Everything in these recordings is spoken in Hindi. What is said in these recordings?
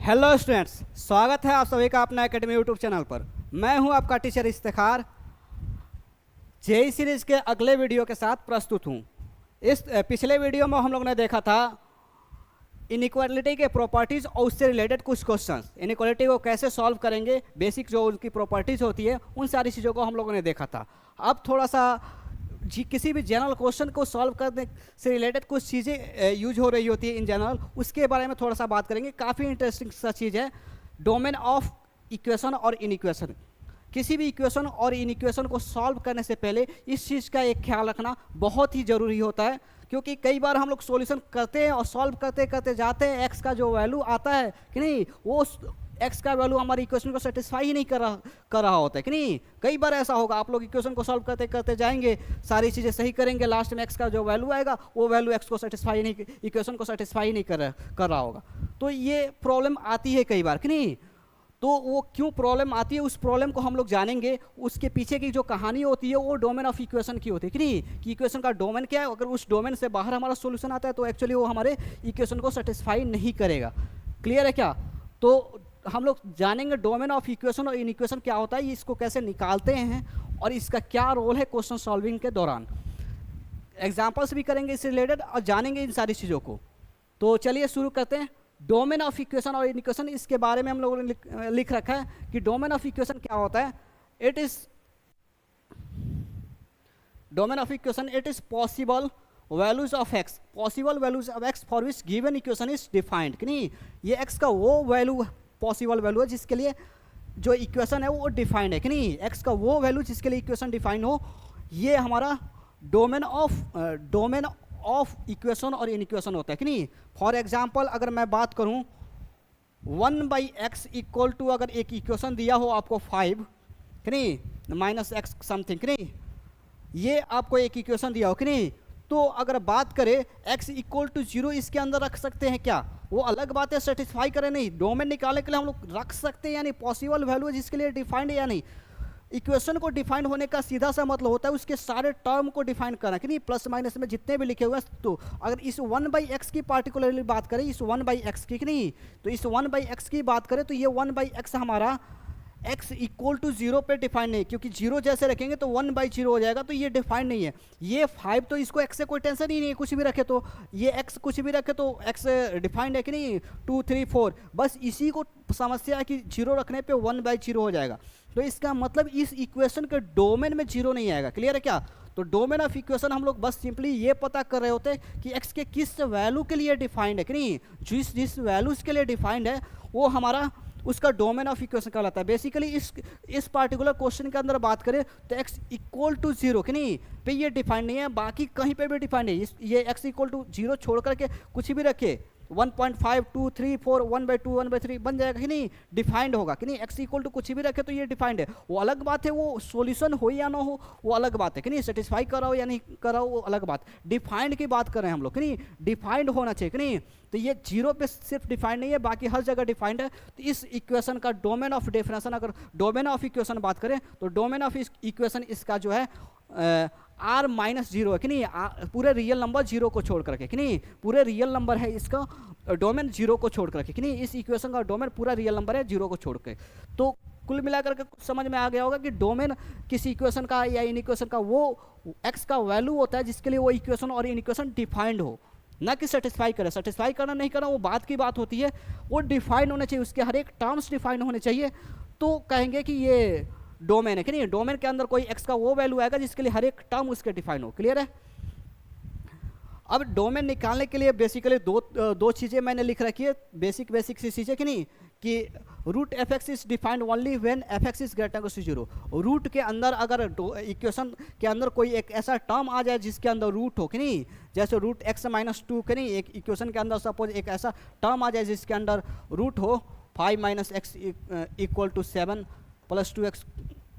हेलो स्टूडेंट्स, स्वागत है आप सभी का अपना एकेडमी यूट्यूब चैनल पर। मैं हूं आपका टीचर इफ्तिखार। जेई सीरीज के अगले वीडियो के साथ प्रस्तुत हूं। इस पिछले वीडियो में हम लोग ने देखा था इनइक्वालिटी के प्रॉपर्टीज़ और उससे रिलेटेड कुछ क्वेश्चंस। इनइक्वालिटी को कैसे सॉल्व करेंगे, बेसिक जो उनकी प्रॉपर्टीज़ होती है उन सारी चीज़ों को हम लोगों ने देखा था। अब थोड़ा सा किसी भी जनरल क्वेश्चन को सॉल्व करने से रिलेटेड कुछ चीज़ें यूज हो रही होती है इन जनरल, उसके बारे में थोड़ा सा बात करेंगे। काफ़ी इंटरेस्टिंग सा चीज़ है डोमेन ऑफ इक्वेशन और इनइक्वेशन। किसी भी इक्वेशन और इनइक्वेशन को सॉल्व करने से पहले इस चीज़ का एक ख्याल रखना बहुत ही ज़रूरी होता है, क्योंकि कई बार हम लोग सॉल्यूशन करते हैं और सॉल्व करते करते जाते हैं, एक्स का जो वैल्यू आता है कि नहीं, वो एक्स का वैल्यू हमारी इक्वेशन को सेटिस्फाई ही नहीं कर रहा होता है कि नहीं। कई बार ऐसा होगा, आप लोग इक्वेशन को सॉल्व करते करते जाएंगे, सारी चीज़ें सही करेंगे, लास्ट में एक्स का जो वैल्यू आएगा वो वैल्यू एक्स को सेटिस्फाई नहीं, इक्वेशन को सेटिस्फाई नहीं कर रहा होगा। तो ये प्रॉब्लम आती है कई बार कि नहीं। तो वो क्यों प्रॉब्लम आती है, उस प्रॉब्लम को हम लोग जानेंगे। उसके पीछे की जो कहानी होती है वो डोमेन ऑफ इक्वेशन की होती है कि नहीं, कि इक्वेशन का डोमेन क्या है। अगर उस डोमेन से बाहर हमारा सॉल्यूशन आता है तो एक्चुअली वो हमारे इक्वेशन को सेटिस्फाई नहीं करेगा। क्लियर है क्या? तो हम लोग जानेंगे डोमेन ऑफ इक्वेशन और इनइक्वेशन क्या होता है, इसको कैसे निकालते हैं और इसका क्या रोल है क्वेश्चन सॉल्विंग के दौरान। एग्जाम्पल्स भी करेंगे इससे रिलेटेड और जानेंगे इन सारी चीज़ों को। तो चलिए शुरू करते हैं। डोमेन ऑफ इक्वेशन और इनइक्वेशन, इसके बारे में हम लोगों ने लिख रखा है कि डोमेन ऑफ इक्वेशन क्या होता है। It is domain of equation, it is possible values of x, possible values of x for which given equation is defined कि नहीं। ये एक्स का वो वैल्यू, पॉसिबल वैल्यू है जिसके लिए जो इक्वेशन है वो डिफाइंड है कि नहीं। एक्स का वो वैल्यू जिसके लिए इक्वेशन डिफाइंड हो, ये हमारा डोमेन ऑफ इक्वेशन और इनइक्वेशन होता है कि नहीं। फॉर एग्जांपल अगर मैं बात करूं 1/x इक्वल टू, अगर एक इक्वेशन दिया हो आपको 5 कि नहीं, -x समथिंग कि नहीं, ये आपको एक इक्वेशन दिया हो कि नहीं, तो अगर बात करें x इक्वल टू 0 इसके अंदर रख सकते हैं क्या, वो अलग बात है, सेटिस्फाई करें नहीं। डोमेन निकालने के लिए हम लोग रख सकते हैं, यानी पॉसिबल वैल्यू है जिसके लिए डिफाइंड है या नहीं। इक्वेशन को डिफाइंड होने का सीधा सा मतलब होता है उसके सारे टर्म को डिफाइन करना कि नहीं, प्लस माइनस में जितने भी लिखे हुए हैं। तो अगर इस 1/x की पार्टिकुलरली बात करें, इस 1/x की कि नहीं, तो इस 1/x की बात करें तो ये 1/x हमारा x इक्वल टू 0 पे डिफाइन नहीं, क्योंकि 0 जैसे रखेंगे तो 1/0 हो जाएगा, तो ये डिफाइन नहीं है। ये 5 तो इसको x से कोई टेंशन ही नहीं है, कुछ भी रखे तो ये x कुछ भी रखे तो x डिफाइंड है कि नहीं, 2 3 4, बस इसी को समस्या है कि 0 रखने पे 1/0 हो जाएगा। तो इसका मतलब इस इक्वेशन के डोमेन में 0 नहीं आएगा। क्लियर है क्या? तो डोमेन ऑफ इक्वेशन हम लोग बस सिंपली ये पता कर रहे होते हैं कि x के किस वैल्यू के लिए डिफाइंड है कि नहीं, जिस वैल्यूज के लिए डिफाइंड है वो हमारा उसका डोमेन ऑफ इक्वेशन कहलाता है। बेसिकली इस पार्टिकुलर क्वेश्चन के अंदर बात करें तो x इक्वल टू 0 कि नहीं पे ये डिफाइंड नहीं है, बाकी कहीं पे भी डिफाइंड है। ये x इक्वल टू 0 छोड़ करके कुछ भी रखे 1.5 2 3 4 1/2 1/3 बन जाएगा कि नहीं, डिफाइंड होगा कि नहीं। x इक्वल टू कुछ भी रखे तो ये डिफाइंड है। वो अलग बात है, वो सॉल्यूशन हो या ना हो वो अलग बात है कि नहीं, सेटिस्फाई कर रहा हो या नहीं कर रहा हो वो अलग बात। डिफाइंड की बात कर रहे हैं हम लोग कि नहीं, डिफाइंड होना चाहिए कि नहीं। तो ये 0 पे सिर्फ डिफाइंड नहीं है, बाकी हर जगह डिफाइंड है। तो इस इक्वेशन का डोमेन ऑफ डेफिनेशन, अगर डोमेन ऑफ इक्वेशन बात करें तो डोमेन ऑफ इक्वेशन इसका जो है r-0 है कि नहीं, पूरे रियल नंबर 0 को छोड़ करके कि नहीं, पूरे रियल नंबर है इसका डोमेन 0 को छोड़ करके कि नहीं। इस इक्वेशन का डोमेन पूरा रियल नंबर है 0 को छोड़ के। तो कुल मिलाकर के समझ में आ गया होगा कि डोमेन किसी इक्वेशन का या इन इक्वेशन का वो x का वैल्यू होता है जिसके लिए वो इक्वेशन और इन इक्वेशन डिफाइंड हो, ना कि सेटिस्फाई करे। सेटिस्फाई करना नहीं करना वो बात की बात होती है, वो डिफाइंड होने चाहिए, उसके हर एक टर्म्स डिफाइंड होने चाहिए। तो कहेंगे कि ये डोमेन है कि नहीं, डोमेन के अंदर कोई x का वो वैल्यू आएगा जिसके लिए हर एक टर्म उसके डिफाइन हो। क्लियर है? अब डोमेन निकालने के लिए बेसिकली दो चीज़ें मैंने लिख रखी है, बेसिक सी चीज़ें कि नहीं, कि root fx is defined only when fx is greater to 0। Root के अंदर अगर इक्वेशन के अंदर कोई एक ऐसा टर्म आ जाए जिसके अंदर रूट हो कि नहीं, जैसे रूट x - 2 कि नहीं, एक इक्वेशन के अंदर सपोज एक ऐसा टर्म आ जाए जिसके अंदर रूट हो 5 - x equal to 7 + 2x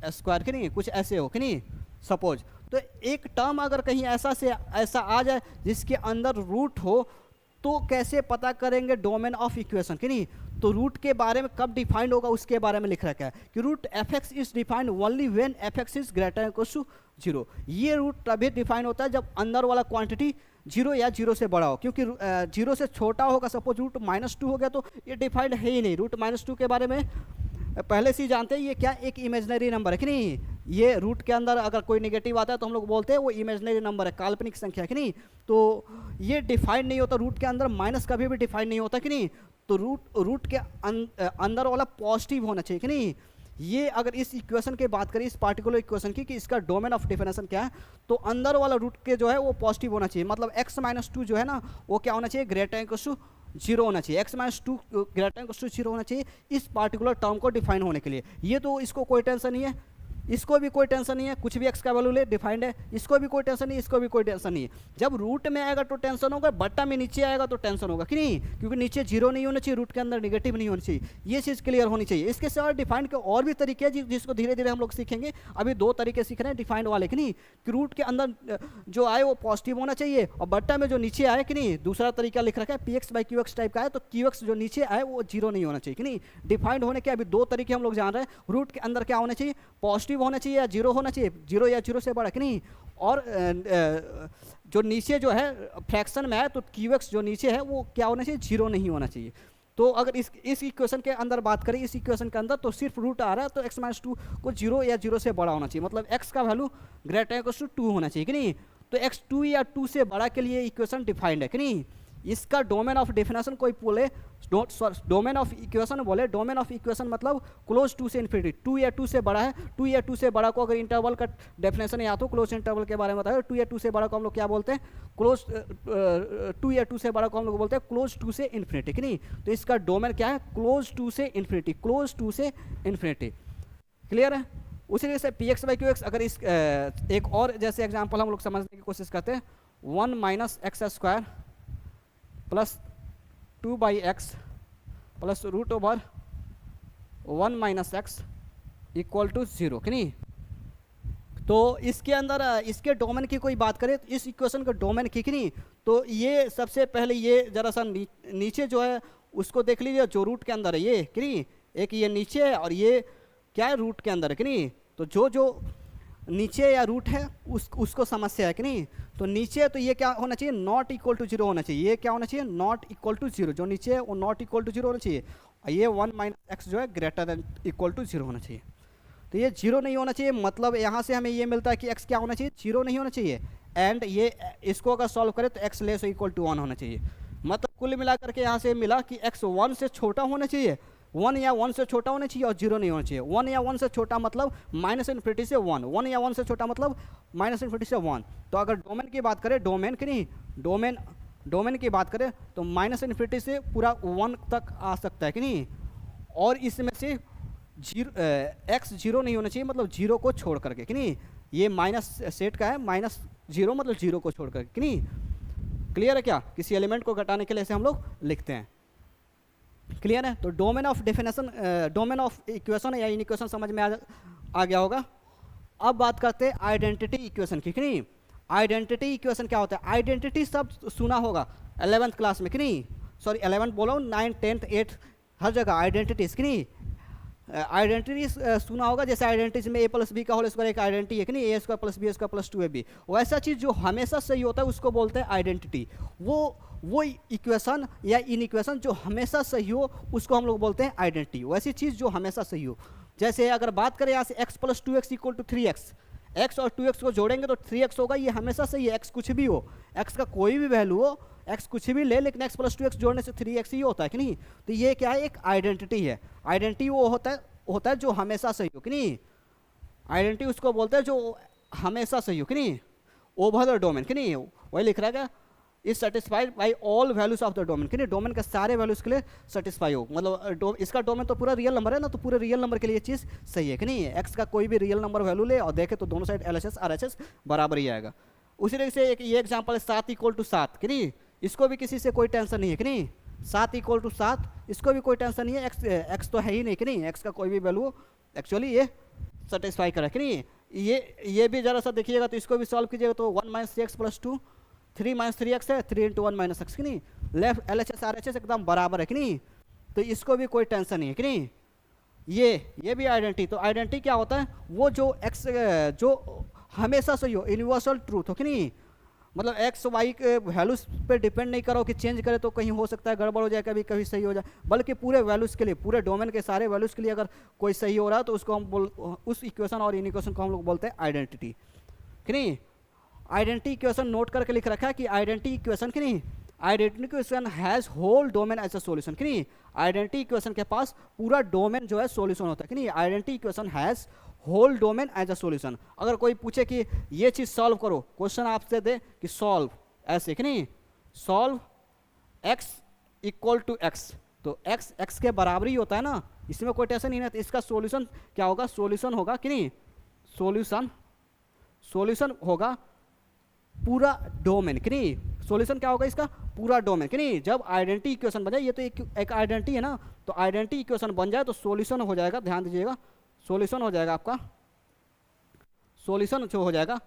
square कि नहीं, कुछ ऐसे हो कि नहीं सपोज। तो एक टर्म अगर कहीं ऐसा आ जाए जिसके अंदर रूट हो, तो कैसे पता करेंगे डोमेन ऑफ इक्वेशन कि नहीं। तो रूट के बारे में कब डिफाइंड होगा उसके बारे में लिख रखा है कि root fx is defined only when fx is greater equal to 0। ये रूट तभी डिफाइन होता है जब अंदर वाला क्वांटिटी जीरो या जीरो से बड़ा हो, क्योंकि जीरो से छोटा होगा, सपोज रूट -2 हो गया तो ये डिफाइंड है ही नहीं। रूट -2 के बारे में पहले से ही जानते हैं, ये क्या एक इमेजनरी नंबर है कि नहीं। ये रूट के अंदर अगर कोई नेगेटिव आता है तो हम लोग बोलते हैं वो इमेजनरी नंबर है, काल्पनिक संख्या है कि नहीं। तो ये डिफाइंड नहीं होता, रूट के अंदर माइनस कभी भी डिफाइंड नहीं होता कि नहीं। तो रूट के अंदर वाला पॉजिटिव होना चाहिए कि नहीं। ये अगर इस इक्वेशन की बात करें, इस पार्टिकुलर इक्वेशन की, कि इसका डोमेन ऑफ डेफिनेशन क्या है, तो अंदर वाला रूट के जो है वो पॉजिटिव होना चाहिए। मतलब x-2 जो है ना वो क्या होना चाहिए, ग्रेटर इक्वल टू 0 होना चाहिए। x-2 ग्रेटर इक्वल टू 0 होना चाहिए इस पार्टिकुलर टर्म को डिफाइन होने के लिए। ये तो इसको कोई टेंशन नहीं है, इसको भी कोई टेंशन नहीं है, कुछ भी x का वैल्यू ले डिफाइंड है, इसको भी कोई टेंशन नहीं, इसको भी कोई टेंशन नहीं है। जब रूट में आएगा तो टेंशन होगा, बट्टा में नीचे आएगा तो टेंशन होगा कि नहीं, क्योंकि नीचे जीरो नहीं होना चाहिए, रूट के अंदर नेगेटिव नहीं होनी चाहिए। ये चीज़ क्लियर होनी चाहिए। इसके साथ डिफाइंड के और भी तरीके हैं जिसको धीरे धीरे हम लोग सीखेंगे। अभी 2 तरीके सीख रहे हैं डिफाइंड वाले कि नहीं, कि रूट के अंदर जो आए वो पॉजिटिव होना चाहिए और बट्टा में जो नीचे आए कि नहीं, दूसरा तरीका लिख रखा है px/qx टाइप का है, तो qx जो नीचे आए वो जीरो नहीं होना चाहिए कि नहीं। डिफाइंड होने के अभी 2 तरीके हम लोग जान रहे हैं। रूट के अंदर क्या होना चाहिए, पॉजिटिव होना चाहिए या जीरो होना चाहिए, जीरो या जीरो से बड़ा कि नहीं। और जो नीचे जो है फ्रैक्शन में है तो qx जो नीचे है वो क्या होना चाहिए, जीरो नहीं होना चाहिए। तो अगर इस इक्वेशन के अंदर बात करें, इस इक्वेशन के अंदर तो सिर्फ रूट आ रहा है, तो x-2 को जीरो या जीरो से बड़ा होना चाहिए, मतलब x का वैल्यू ग्रेटर इक्वल टू 2 होना चाहिए कि नहीं। तो x 2 या 2 से बड़ा के लिए इक्वेशन डिफाइंड है कि नहीं। इसका डोमेन ऑफ डेफिनेशन कोई बोले, डोमेन ऑफ इक्वेशन बोले, डोमेन ऑफ इक्वेशन मतलब क्लोज टू से इन्फिनिटी, 2 या 2 से बड़ा है। 2 या 2 से बड़ा को अगर इंटरवल का डेफिनेशन याद हो, क्लोज इंटरवल के बारे में बताया, 2 या 2 से बड़ा को हम लोग क्या बोलते हैं, क्लोज 2 या 2 से बड़ा को हम लोग बोलते हैं क्लोज टू से इन्फिनिटी कि नहीं। तो इसका डोमेन क्या है, क्लोज टू से इन्फिनिटी, क्लोज टू से इन्फिनिटी। क्लियर है। उसी तरह से px/qx, अगर इस एक और जैसे एग्जाम्पल हम लोग समझने की कोशिश करते हैं, 1 - x² plus 2/x plus √1 - x equal to 0 कि नहीं। तो इसके अंदर इसके डोमेन की कोई बात करें, तो इस इक्वेशन का डोमेन की कि नहीं, तो ये सबसे पहले ये जरा सा नीचे जो है उसको देख लीजिए, जो रूट के अंदर है ये कि नहीं, एक ये नीचे है और ये क्या है, रूट के अंदर है कि नहीं। तो जो नीचे या रूट है उसको समस्या है कि नहीं। तो नीचे तो ये क्या होना चाहिए, नॉट इक्वल टू 0 होना चाहिए। ये क्या होना चाहिए, नॉट इक्वल टू 0, जो नीचे है वो नॉट इक्वल टू 0 होना चाहिए। और ये 1 - x जो है ग्रेटर देन इक्वल टू 0 होना चाहिए। तो ये 0 नहीं होना चाहिए, मतलब यहाँ से हमें ये मिलता है कि x क्या होना चाहिए, 0 नहीं होना चाहिए। एंड ये इसको अगर सॉल्व करें तो x लेस इक्वल टू 1 होना चाहिए। मतलब कुल मिलाकर के यहाँ से मिला कि x 1 से छोटा होना चाहिए, 1 या 1 से छोटा होना चाहिए और 0 नहीं होना चाहिए। 1 या 1 से छोटा मतलब -∞ से 1, 1 या 1 से छोटा मतलब -∞ से 1। तो अगर डोमेन की बात करें, डोमेन की नहीं, डोमेन की बात करें तो -∞ से पूरा 1 तक आ सकता है कि नहीं। और इसमें से x 0 नहीं होना चाहिए, मतलब 0 को छोड़ करके कि नहीं। ये माइनस सेट का है, -0 मतलब 0 को छोड़ करके कि नहीं। क्लियर है क्या, किसी एलिमेंट को घटाने के लिए ऐसे हम लोग लिखते हैं। क्लियर है। तो domain of definition, domain of equation या इक्वेशन समझ में आ गया होगा। अब बात करते हैं आइडेंटिटी इक्वेशन की कि नहीं। आइडेंटिटी इक्वेशन क्या होता है, आइडेंटिटी सब सुना होगा 11th क्लास में कि नहीं, सॉरी 11th बोलो, 9th 10th 8th हर जगह आइडेंटिटीज कि नहीं। आइडेंटिटी सुना होगा, जैसे आइडेंटिटीज में a + b का होल स्क्वायर एक आइडेंटिटी है कि नहीं, a² + b² + 2ab। वैसा चीज़ जो हमेशा सही होता है उसको बोलते हैं आइडेंटिटी। वो इक्वेशन या इनइक्वेशन जो हमेशा सही हो उसको हम लोग बोलते हैं आइडेंटिटी। वैसी चीज़ जो हमेशा सही हो, जैसे अगर बात करें यहाँ से x + 2x = 3x, x और 2x को जोड़ेंगे तो 3x होगा, ये हमेशा सही है। x कुछ भी हो, x का कोई भी वैल्यू हो, x कुछ भी ले, लेकिन x + 2x जोड़ने से 3x ही होता है कि नहीं। तो ये क्या है, एक आइडेंटिटी है। आइडेंटिटी वो होता है जो हमेशा सही हो कि नहीं। आइडेंटिटी उसको बोलते हैं जो हमेशा सही हो कि नहीं। ओवर द डोमेन कि नहीं, वही लिख रहा है क्या, is satisfied by all values of the domain कि नहीं, डोमेन के सारे वैल्यूज के लिए सेटिस्फाई हो। मतलब इसका डोमेन तो पूरा रियल नंबर है ना, तो पूरे रियल नंबर के लिए चीज़ सही है कि नहीं। एक्स का कोई भी रियल नंबर वैल्यू ले और देखे तो दोनों साइड LHS RHS बराबर ही आएगा। उसी तरह से एक ये एग्जाम्पल है 7 = 7 कि नहीं, इसको भी किसी से कोई टेंशन नहीं है कि नहीं। 7 = 7 इसको भी कोई टेंशन नहीं है, एक्स तो है ही नहीं कि नहीं, एक्स का कोई भी वैल्यू एक्चुअली ये सेटिस्फाई करे कि नहीं। ये भी जरा सा देखिएगा, तो इसको भी सॉल्व कीजिएगा तो 1 - 3x + 2, 3 - 3x है, 3 × 1 - x कि नहीं। लेफ्ट LHS RHS एकदम बराबर है कि नहीं, तो इसको भी कोई टेंशन नहीं है कि नहीं। ये भी आइडेंटिटी। तो आइडेंटिटी क्या होता है, वो जो एक्स जो हमेशा सही हो, यूनिवर्सल ट्रूथ हो कि नहीं, मतलब एक्स वाई के वैल्यूज पे डिपेंड नहीं करो कि चेंज करे तो कहीं हो सकता है गड़बड़ हो जाए, कभी कभी सही हो जाए, बल्कि पूरे वैल्यूज के लिए, पूरे डोमेन के सारे वैल्यूज के लिए अगर कोई सही हो रहा है तो उसको हम उस इक्वेशन और इन इक्वेशन को हम लोग बोलते हैं आइडेंटिटी, कि नहीं। आइडेंटिटी इक्वेशन नोट करके लिख रखा है कि आइडेंटिटी इक्वेशन, कि नहीं, identity equation has whole domain as a solution, कि नहीं। आइडेंटिटी इक्वेशन के पास पूरा डोमेन जो है सॉल्यूशन होता है, कि नहीं। Identity equation has whole domain as a solution. अगर कोई पूछे कि ये चीज सॉल्व करो, क्वेश्चन आपसे दे कि सॉल्व ऐसे, कि नहीं, solve x equal to x, तो x x के बराबर ही होता है ना, इसमें कोई टेंशन नहीं है। तो इसका सॉल्यूशन क्या होगा, सॉल्यूशन होगा, कि नहीं, सॉल्यूशन होगा पूरा डोमेन, कि नहीं। सॉल्यूशन क्या होगा इसका, पूरा डोमेन, कि नहीं। जब आइडेंटिटी इक्वेशन बन जाए, ये तो एक आइडेंटिटी है ना, तो आइडेंटिटी इक्वेशन बन जाए तो सॉल्यूशन हो जाएगा, ध्यान दीजिएगा, सॉल्यूशन हो जाएगा आपका, सॉल्यूशन जो हो जाएगा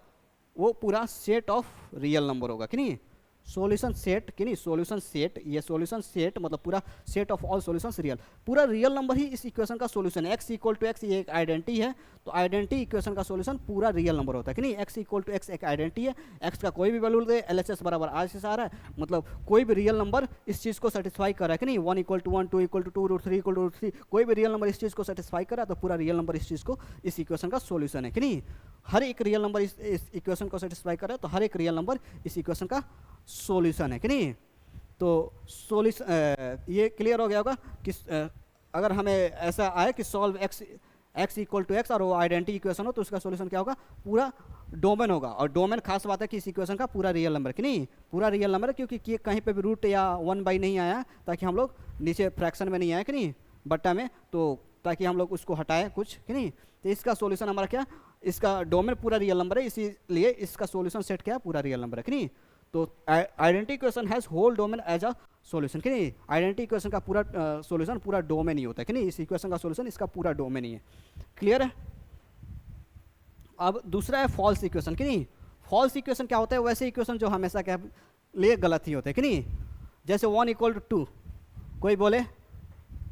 वो पूरा सेट ऑफ रियल नंबर होगा, कि नहीं। सॉल्यूशन सेट, कि नहीं, सॉल्यूशन सेट, ये सॉल्यूशन सेट मतलब पूरा set of all solutions real, पूरा रियल नंबर ही इस इक्वेशन का सॉल्यूशन है। x इक्वल टू एक्स ये एक आइडेंटिटी है, तो आइडेंटिटी इक्वेशन का सॉल्यूशन पूरा रियल नंबर होता है, कि नहीं। x इक्वल टू एक्स एक आइडेंटिटी है, x का कोई भी वैल्यू दे, LHS बराबर RHS आ रहा है, मतलब कोई भी रियल नंबर इस चीज़ को सेटिस्फाई कर रहा है, कि नहीं। 1 equal to 1, 2 equal to 2, √3 equal to √3, कोई भी रियल नंबर इस चीज़ को सेटिस्फाई कर रहा है तो पूरा रियल नंबर इस चीज़ को, इस इक्वेशन का सॉल्यूशन है, कि नहीं। हर एक रियल नंबर इस इक्वेशन को सेटिस्फाई कर रहा है तो हर एक रियल नंबर इस इक्वेशन का सॉल्यूशन है, कि नहीं। तो सॉल्यूशन ये क्लियर हो गया होगा कि अगर हमें ऐसा आए कि solve x equal to x और वो आइडेंटिटी इक्वेशन हो तो उसका सॉल्यूशन क्या होगा, पूरा डोमेन होगा। और डोमेन खास बात है कि इस इक्वेशन का पूरा रियल नंबर, कि नहीं, पूरा रियल नंबर है, क्योंकि कहीं पे भी रूट या 1/, नहीं आया ताकि हम लोग नीचे फ्रैक्शन में नहीं आए, कि नहीं, बट्टा में, तो ताकि हम लोग उसको हटाएं कुछ, कि नहीं। तो इसका सॉल्यूशन हमारा क्या, इसका डोमेन पूरा रियल नंबर है, इसीलिए इसका सॉल्यूशन सेट क्या है, पूरा रियल नंबर है, कि नहीं। तो identity equation has whole domain as a solution, कि नहीं। आइडेंटिटी इक्वेशन का पूरा सॉल्यूशन पूरा डोमेन ही होता है, कि नहीं। इस इक्वेशन का सॉल्यूशन इसका पूरा डोमेन ही है, क्लियर है। अब दूसरा है फॉल्स इक्वेशन, कि नहीं। फॉल्स इक्वेशन क्या होता है, वैसे इक्वेशन जो हमेशा क्या लिए गलत ही होते हैं, कि नहीं। जैसे 1 इक्वल टू 2, कोई बोले,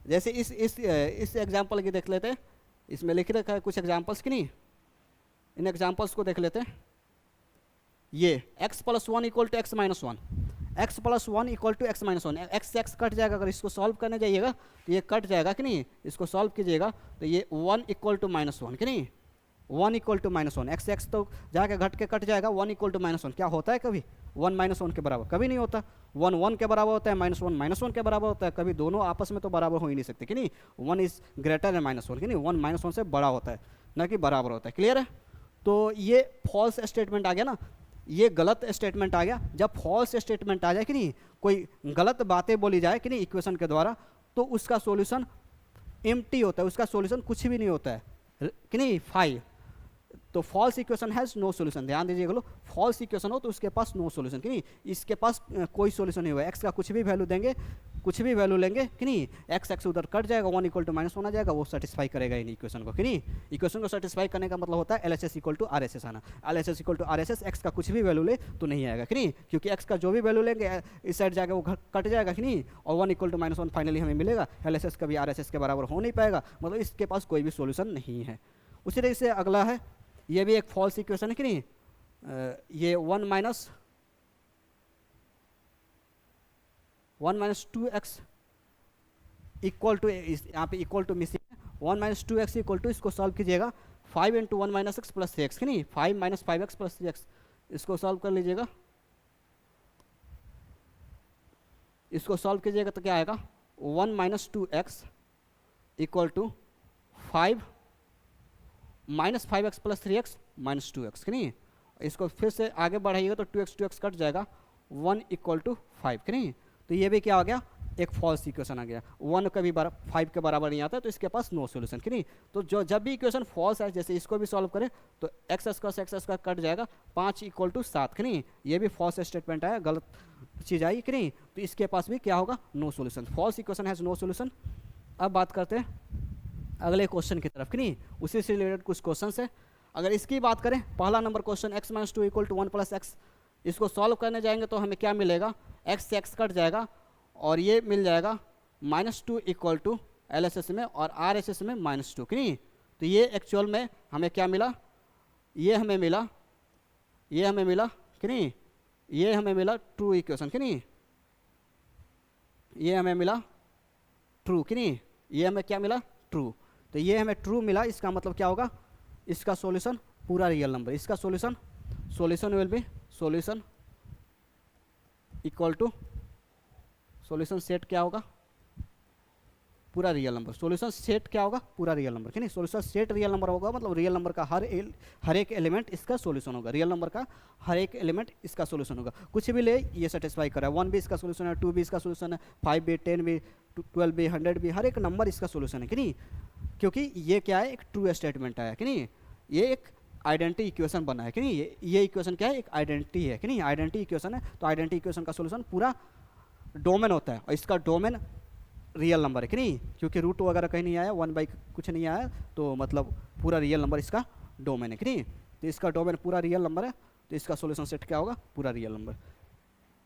जैसे इस एग्जाम्पल की देख लेते हैं, इसमें लिख रखा है कुछ एग्जाम्पल्स, कि नहीं। इन एग्जाम्पल्स को देख लेते हैं। ये x + 1 equal to x - 1, x + 1 equal to x - 1, x से x कट जाएगा, अगर इसको सॉल्व करने जाइएगा तो ये कट जाएगा, कि नहीं। इसको सॉल्व कीजिएगा तो ये 1 इक्वल टू -1, कि नहीं, 1 इक्वल टू -1, x x तो जाके घट के कट जाएगा, 1 इक्वल टू -1 क्या होता है, कभी 1 - 1 के बराबर कभी नहीं होता। 1 1 के बराबर होता है, -1 -1 के बराबर होता है, कभी दोनों आपस में तो बराबर हो ही नहीं सकते, कि नहीं। 1 इज ग्रेटर देन -1, कि नहीं, 1 -1 से बड़ा होता है, ना कि बराबर होता है, क्लियर है। तो ये फॉल्स स्टेटमेंट आ गया ना, ये गलत स्टेटमेंट आ गया। जब फॉल्स स्टेटमेंट आ जाए, कि नहीं, कोई गलत बातें बोली जाए, कि नहीं, इक्वेशन के द्वारा, तो उसका सॉल्यूशन एम्प्टी होता है, उसका सॉल्यूशन कुछ भी नहीं होता है, कि नहीं, 5। तो false equation has no solution, ध्यान दीजिएगा लो, फॉल्स इक्वेशन हो तो उसके पास नो सॉल्यूशन, कि नहीं, इसके पास कोई सॉल्यूशन नहीं होगा। एक्स का कुछ भी वैल्यू देंगे, कुछ भी वैल्यू लेंगे, कि नहीं, एक्स एक्स उधर कट जाएगा, 1 इक्वल टू -1 आ जाएगा, वो सेटिस्फाई करेगा इन इक्वेशन को, कि नहीं। इक्वेशन को सेटिस्फाई करने का मतलब होता है LHS इक्वल टू RHS आना। LHS equal to RHS, x का कुछ भी वैल्यू ले तो नहीं आएगा, कि नहीं, क्योंकि एक्स का जो भी वैल्यू लेंगे इस साइड जाकर वो कट जाएगा, कि नहीं, और 1 इक्वल टू -1 फाइनली हमें मिलेगा। LHS कभी RHS के बराबर हो नहीं पाएगा, मतलब इसके पास कोई भी सॉल्यूशन नहीं है। उसी तरीके से अगला है, ये भी एक फॉल्स इक्वेशन है, कि नहीं। ये 1 - 2x इक्वल टू, यहाँ पे इक्वल टू मिसिंग है, 1 - 2x इक्वल टू, इसको सॉल्व कीजिएगा 5 × 1 - x + 3x, कि नहीं, 5 - 5x + 3x, इसको सॉल्व कर लीजिएगा। इसको सॉल्व कीजिएगा तो क्या आएगा, 1 - 2x equal to 5 - 5x + 3x - 2x, कि नहीं। इसको फिर से आगे बढ़ाइएगा तो 2x कट जाएगा, 1 इक्वल टू 5, कि नहीं। तो ये भी क्या आ गया, एक फॉल्स इक्वेशन आ गया। 1 कभी 5 के बराबर नहीं आता, तो इसके पास नो सॉल्यूशन, कि नहीं। तो जब भी इक्वेशन फॉल्स है, जैसे इसको भी सॉल्व करें तो x² कट जाएगा, 5 इक्वल टू 7, कि नहीं। ये भी फॉल्स स्टेटमेंट आया, गलत चीज़ आई, कि नहीं। तो इसके पास भी क्या होगा, no solution. False equation has no solution. अब बात करते हैं अगले क्वेश्चन की तरफ, कि नहीं, उसी से रिलेटेड कुछ क्वेश्चन है। अगर इसकी बात करें, पहला number question x - 2 equal to 1 + x, इसको सॉल्व करने जाएंगे तो हमें क्या मिलेगा, x से x कट जाएगा और ये मिल जाएगा -2 इक्वल टू LHS में और RHS में -2, कि नहीं। तो ये एक्चुअल में हमें क्या मिला, ये हमें मिला, कि नहीं, ये हमें मिला ट्रू इक्वेशन कि नहीं, ये हमें मिला ट्रू कि नहीं, ये हमें क्या मिला ट्रू। तो ये हमें ट्रू मिला, इसका मतलब क्या होगा, इसका सॉल्यूशन पूरा रियल नंबर, इसका solution will be solution equal to solution set क्या होगा, पूरा रियल नंबर। सॉल्यूशन सेट क्या होगा, पूरा रियल नंबर कि नहीं, सॉल्यूशन सेट रियल नंबर होगा, मतलब रियल नंबर का हर एक एलिमेंट इसका सॉल्यूशन होगा, रियल नंबर का हर एक एलिमेंट इसका सॉल्यूशन होगा। कुछ भी ले ये सेटिस्फाई कर रहा है, 1 भी इसका सॉल्यूशन है, 2 भी इसका सॉल्यूशन है, 5 भी, 10 भी, 12 भी, 100 भी, हर एक नंबर इसका सॉल्यूशन है कि नहीं, क्योंकि ये क्या है, एक ट्रू स्टेटमेंट है कि नहीं, ये एक आइडेंटिटी इक्वेशन बना है कि नहीं, ये इक्वेशन क्या है, एक आइडेंटिटी है कि नहीं, आइडेंटिटी इक्वेशन है। तो आइडेंटिटी इक्वेशन का सॉल्यूशन पूरा डोमेन होता है, और इसका डोमेन रियल नंबर है कि नहीं, क्योंकि रूट वगैरह कहीं नहीं आया, 1/, कुछ नहीं आया, तो मतलब पूरा रियल नंबर इसका डोमेन है कि नहीं। तो इसका डोमेन पूरा रियल नंबर है, तो इसका सॉल्यूशन सेट क्या होगा, पूरा रियल नंबर।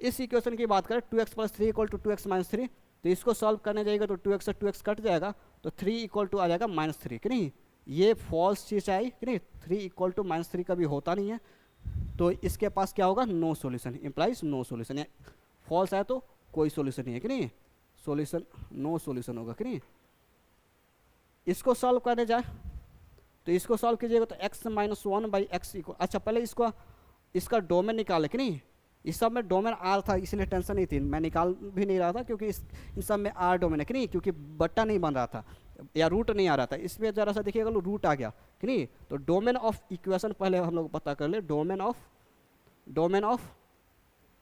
इस इक्वेशन की बात करें 2x + 3 = 2x - 3, तो इसको सॉल्व करने जाएगा तो 2x से 2x कट जाएगा, तो 3 = आ जाएगा -3 कि नहीं, ये फॉल्स चीज़ आई कि नहीं, 3 = -3 कभी होता नहीं है, तो इसके पास क्या होगा, no solution, implies no solution, false है तो कोई सॉल्यूशन नहीं है कि नहीं, सॉल्यूशन नो सॉल्यूशन होगा कि नहीं। इसको सॉल्व करने जाए तो इसको सॉल्व कीजिएगा तो x - 1/x इक्वल, अच्छा पहले इसका डोमेन निकाले कि नहीं, इस सब में डोमेन r था इसलिए टेंशन नहीं थी, मैं निकाल भी नहीं रहा था क्योंकि इन सब में r डोमेन है कि नहीं, क्योंकि बट्टा नहीं बन रहा था या रूट नहीं आ रहा था, इसमें ज़रा सा देखिएगा रूट आ गया कि नहीं। तो डोमेन ऑफ इक्वेशन पहले हम लोग पता कर ले, डोमेन ऑफ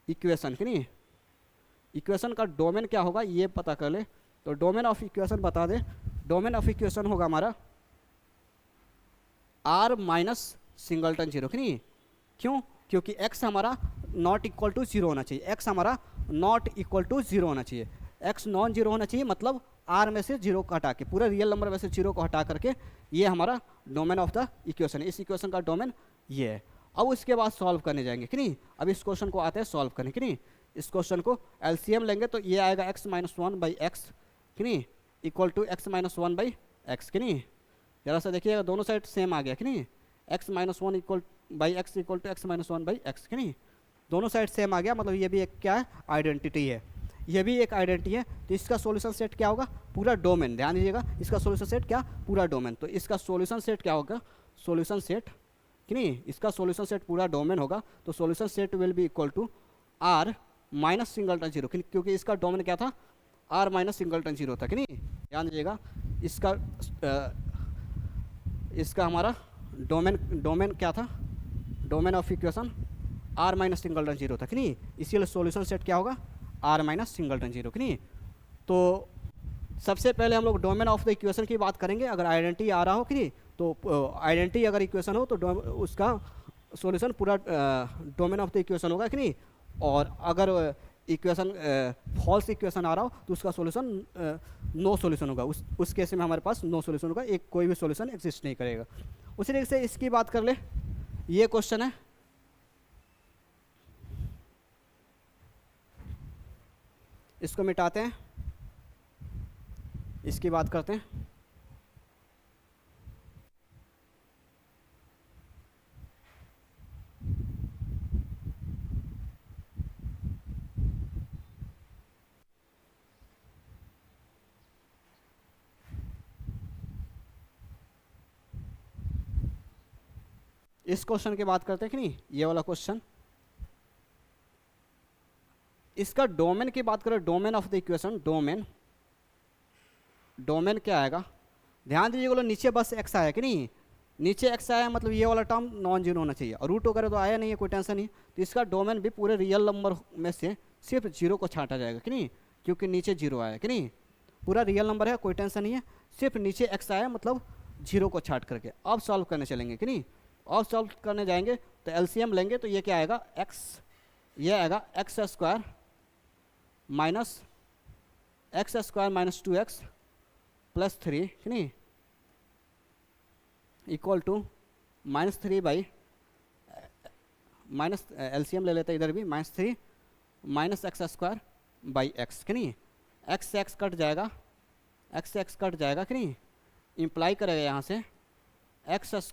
इक्वेशन कि नहीं, इक्वेशन का डोमेन क्या होगा ये पता कर ले। तो डोमेन ऑफ इक्वेशन बता दे, डोमेन ऑफ इक्वेशन होगा हमारा r - सिंगलटन 0 कि नहीं, क्यों, क्योंकि x हमारा नॉट इक्वल टू 0 होना चाहिए, x हमारा नॉट इक्वल टू 0 होना चाहिए, x नॉन 0 होना चाहिए, मतलब r में से 0 को हटा के, पूरा रियल नंबर में से 0 को हटा करके, ये हमारा डोमेन ऑफ द इक्वेशन है, इस इक्वेशन का डोमेन ये है। अब उसके बाद सॉल्व करने जाएंगे कि नहीं, अब इस क्वेश्चन को आते हैं सॉल्व करने कि नहीं, इस क्वेश्चन को एलसीएम लेंगे तो ये आएगा x - 1/x कि नहीं इक्वल टू x - 1/x कि नहीं, जरा सा देखिएगा दोनों साइड सेम आ गया कि नहीं, x - 1/x equal to x - 1/x कि नहीं, दोनों साइड सेम आ गया, मतलब ये भी एक क्या है, आइडेंटिटी है, ये भी एक आइडेंटिटी है। तो इसका सॉल्यूशन सेट क्या होगा, पूरा डोमेन, ध्यान दीजिएगा, इसका सॉल्यूशन सेट क्या, पूरा डोमेन। तो इसका सॉल्यूशन सेट क्या होगा, सॉल्यूशन सेट कि नहीं, इसका सॉल्यूशन सेट पूरा डोमेन होगा, तो solution set will be equal to r - singleton 0, क्योंकि इसका डोमेन क्या था, r - सिंगलटन 0 था कि नहीं, ध्यान दीजिएगा, इसका हमारा डोमेन क्या था, domain of equation r - singleton 0 था कि नहीं, इसीलिए सॉल्यूशन सेट क्या होगा, r - सिंगलटन 0 कि नहीं। तो सबसे पहले हम लोग डोमेन ऑफ द इक्वेशन की बात करेंगे, अगर आइडेंटिटी आ रहा हो कि नहीं, तो आइडेंटिटी अगर इक्वेशन हो तो उसका सॉल्यूशन पूरा डोमेन ऑफ द इक्वेशन होगा कि नहीं, और अगर इक्वेशन फॉल्स इक्वेशन आ रहा हो तो उसका सॉल्यूशन नो सॉल्यूशन होगा, उस केस में हमारे पास नो सॉल्यूशन होगा, एक कोई भी सॉल्यूशन एग्जिस्ट नहीं करेगा। उसी तरीके से इसकी बात कर ले, ये क्वेश्चन है, इसको मिटाते हैं, इसकी बात करते हैं। इस क्वेश्चन की बात करते हैं कि नहीं, ये वाला क्वेश्चन, इसका डोमेन की बात करें, domain of the equation, domain क्या आएगा, ध्यान दीजिए, बोलो नीचे बस x आया कि नहीं, नीचे x आया मतलब ये वाला टर्म नॉन जीरो होना चाहिए, और रूट वगैरह तो आया नहीं है, कोई टेंशन नहीं। तो इसका डोमेन भी पूरे रियल नंबर में से सिर्फ 0 को छांटा जाएगा कि नहीं, क्योंकि नीचे 0 आया कि नहीं, पूरा रियल नंबर है, कोई टेंशन नहीं है, सिर्फ नीचे x आया मतलब 0 को छाट करके। अब सॉल्व करने चलेंगे कि नहीं, और सॉल्व करने जाएंगे तो एलसीएम लेंगे तो ये क्या आएगा, ये आएगा x² - 2x + 3 कि नहीं इक्वल टू -3 माइनस एलसीएम ले लेते हैं इधर भी, -3 - x² x कि नहीं, x से x कट जाएगा, x से x कट जाएगा कि नहीं, इम्प्लाई करेगा यहाँ से x² -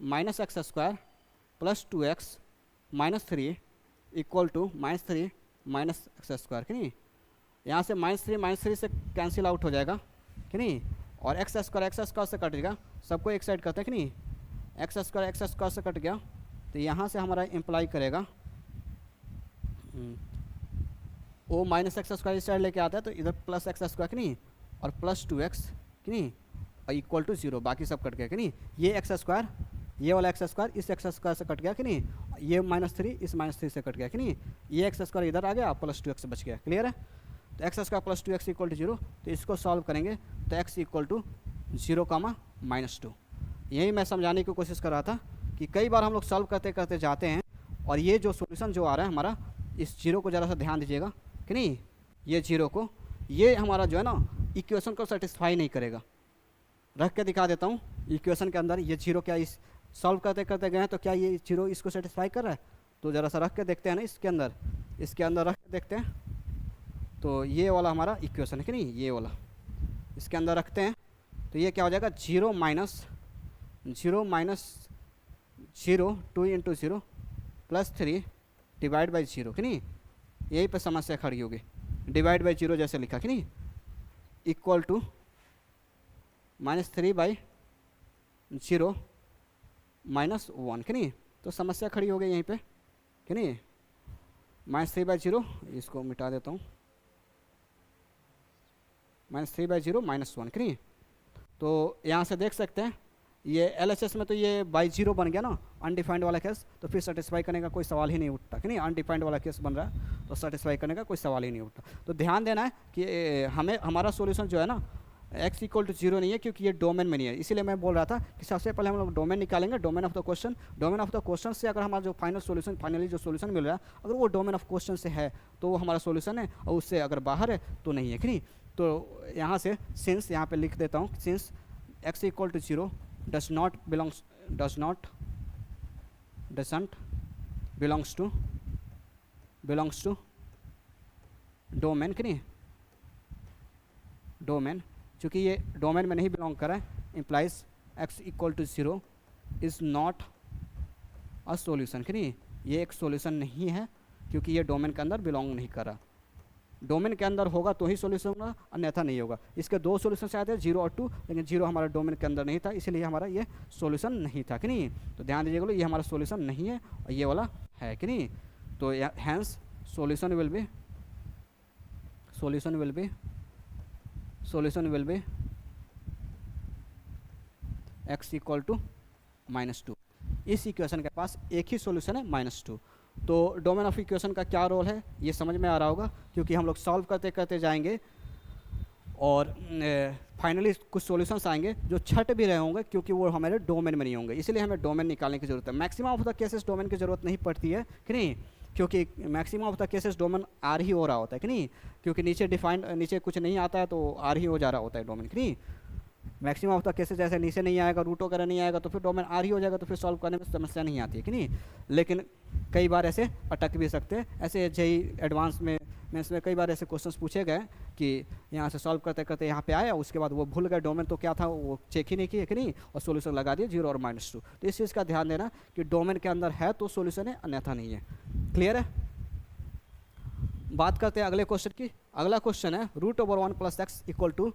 x² + 2x - 3 equal to -3 minus x square कि नहीं, यहाँ से -3 से कैंसिल आउट हो जाएगा कि नहीं, और एक्स स्क्वायर से कट गया, सबको एक साइड करते हैं कि नहीं, एक्स स्क्वायर से कट गया, तो यहाँ से हमारा इम्प्लाई करेगा ओ माइनस एक्स स्क्वायर इस साइड लेके आता है तो इधर प्लस एक्स स्क्वायर कि नहीं, और +2x कि नहीं, और इक्वल टू 0, बाकी सब कट गया कि नहीं, ये एक्स स्क्वायर, ये वाला एक्स स्क्वायर इस एक्स स्क्वायर से कट गया कि नहीं, ये -3 इस -3 से कट गया कि नहीं, ये एक्स स्क्वायर इधर आ गया, +2x बच गया। क्लियर है? तो x square +2x equal to 0, तो इसको सॉल्व करेंगे तो x इक्वल टू 0, -2। यही मैं समझाने की कोशिश कर रहा था कि कई बार हम लोग सॉल्व करते करते जाते हैं, और ये जो सॉल्यूशन जो आ रहा है हमारा, इस 0 को ज़रा सा ध्यान दीजिएगा कि नहीं, ये 0 को, ये हमारा जो है ना इक्वेशन को सेटिस्फाई नहीं करेगा। रख के दिखा देता हूँ इक्वेशन के अंदर, ये 0 क्या इस सॉल्व करते करते गए हैं तो क्या ये 0 इसको सेटिस्फाई कर रहा है, तो ज़रा सा रख के देखते हैं ना, इसके अंदर रख के देखते हैं, तो ये वाला हमारा इक्वेशन है कि नहीं, ये वाला इसके अंदर रखते हैं, तो ये क्या हो जाएगा, 0 माइनस 0 2 इंटू 0 +3 डिवाइड बाई 0 कि नहीं, यही पे समस्या खड़ी होगी, डिवाइड बाई 0 जैसे लिखा कि नहीं, इक्वल टू -3 बाई 0 -1 कि नहीं, तो समस्या खड़ी हो गई यहीं पे कि नहीं, -3 बाई 0, इसको मिटा देता हूँ, -3 बाई 0 -1 कि नहीं, तो यहाँ से देख सकते हैं ये LHS में तो ये बाई 0 बन गया ना, अनडिफाइंड वाला केस, तो फिर सेटिस्फाई करने का कोई सवाल ही नहीं उठता कि नहीं, अनडिफाइंड वाला केस बन रहा है तो सेटिस्फाई करने का कोई सवाल ही नहीं उठता। तो ध्यान देना है कि हमारा सॉल्यूशन जो है ना x इक्वल टू 0 नहीं है, क्योंकि ये डोमेन में नहीं है। इसीलिए मैं बोल रहा था कि सबसे पहले हम लोग डोमेन निकालेंगे, डोमेन ऑफ द क्वेश्चन से अगर हमारा जो फाइनली जो सॉल्यूशन मिल रहा है, अगर वो डोमेन ऑफ क्वेश्चन से है तो वो हमारा सॉल्यूशन है, और उससे अगर बाहर है तो नहीं है कि नहीं। तो यहाँ से सिंस यहाँ पे लिख देता हूँ, since x equal to 0 doesn't belongs to domain कि नहीं, डोमेन, चूँकि ये डोमेन में नहीं बिलोंग कर रहा है, implies x equal to 0 is not a solution कि नहीं, ये एक सोल्यूशन नहीं है, क्योंकि ये डोमेन के अंदर बिलोंग नहीं कर रहा। डोमेन के अंदर होगा तो ही सोल्यूशन होगा, अन्यथा नहीं होगा। इसके दो सोल्यूशन आए थे 0 और 2, लेकिन 0 हमारा डोमेन के अंदर नहीं था, इसलिए हमारा ये सोल्यूशन नहीं था कि नहीं। तो ध्यान दीजिएगा, ये हमारा सोल्यूशन नहीं है और ये वाला है कि नहीं। तो hence solution will be x equal to -2। इस इक्वेशन के पास एक ही सोल्यूशन है, -2। तो डोमेन ऑफ इक्वेशन का क्या रोल है ये समझ में आ रहा होगा, क्योंकि हम लोग सॉल्व करते करते जाएंगे और फाइनली कुछ सॉल्यूशंस आएंगे जो छट भी रहे होंगे, क्योंकि वो हमारे डोमेन में नहीं होंगे। इसलिए हमें डोमेन निकालने की ज़रूरत है। Maximum of the cases domain की ज़रूरत नहीं पड़ती है कि नहीं, क्योंकि maximum of the cases domain are ही हो रहा होता है कि नहीं, क्योंकि नीचे कुछ नहीं आता है तो आर ही हो जा रहा होता है डोमेन कि नहीं। मैक्सिमम ऑफ द केसेस जैसे नीचे नहीं आएगा, रूट वगैरह नहीं आएगा, तो फिर डोमेन आर ही हो जाएगा, तो फिर सॉल्व करने में समस्या नहीं आती है कि नहीं। लेकिन कई बार ऐसे अटक भी सकते हैं। ऐसे जेई एडवांस में मेंस में कई बार ऐसे क्वेश्चंस पूछे गए कि यहाँ से सॉल्व करते करते यहाँ पे आया, उसके बाद वो भूल गए डोमेन तो क्या था, वो चेक ही नहीं किया कि नहीं, और सोल्यूशन लगा दिया 0 और -2। तो इस चीज़ का ध्यान देना कि डोमेन के अंदर है तो सोल्यूशन है, अन्यथा नहीं है। क्लियर है? बात करते हैं अगले क्वेश्चन की। अगला क्वेश्चन है √1 + x इक्वल टू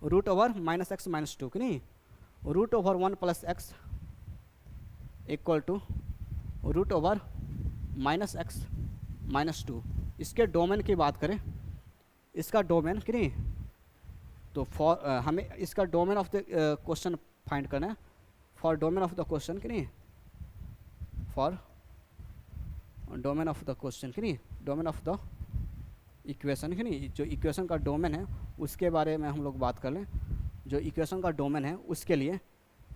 √(-x -2) कि नहीं, √1 + x इक्वल टू √(-x -2). इसके डोमेन की बात करें, इसका डोमेन कि नहीं, तो हमें इसका domain of the question find करना है। For domain of the question कि नहीं, for domain of the question कि नहीं, डोमेन ऑफ द इक्वेशन कि नहीं, जो इक्वेशन का डोमेन है उसके बारे में हम लोग बात कर लें। जो इक्वेशन का डोमेन है उसके लिए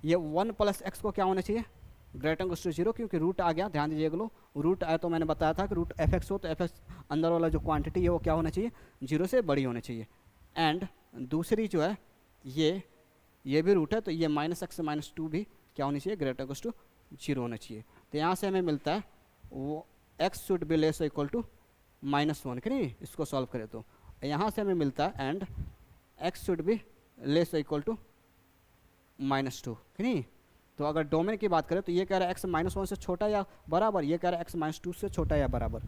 ये 1 + x को क्या होना चाहिए, > 0, क्योंकि रूट आ गया। ध्यान दीजिएगा लो, रूट आया तो मैंने बताया था कि रूट fx हो तो fx अंदर वाला जो क्वांटिटी है वो क्या होना चाहिए, 0 से बड़ी होनी चाहिए। एंड दूसरी जो है ये भी रूट है, तो ये -x -2 भी क्या होनी चाहिए, > 0 होना चाहिए। तो यहाँ से हमें मिलता है वो x should be less equal to -1 कि नहीं, इसको सॉल्व करें तो यहाँ से हमें मिलता है and x should be less equal to -2 कि नहीं। तो अगर डोमेन की बात करें तो ये कह रहा है x-1 से छोटा या बराबर, ये कह रहा है x-2 से छोटा या बराबर।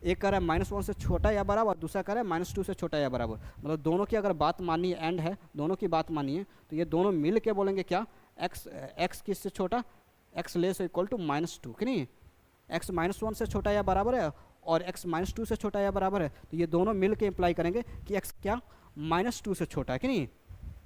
एक कह रहा है -1 से छोटा या बराबर, दूसरा कह रहा है -2 से छोटा या बराबर। मतलब दोनों की अगर बात मानिए, एंड है, दोनों की बात मानिए, तो ये दोनों मिल के बोलेंगे क्या, x किससे छोटा, x लेस इक्वल टू -2 कि नहीं, x -1 से छोटा या बराबर है और x -2 से छोटा या बराबर है, तो ये दोनों मिल के इम्प्लाई करेंगे कि x क्या -2 से छोटा है कि नहीं।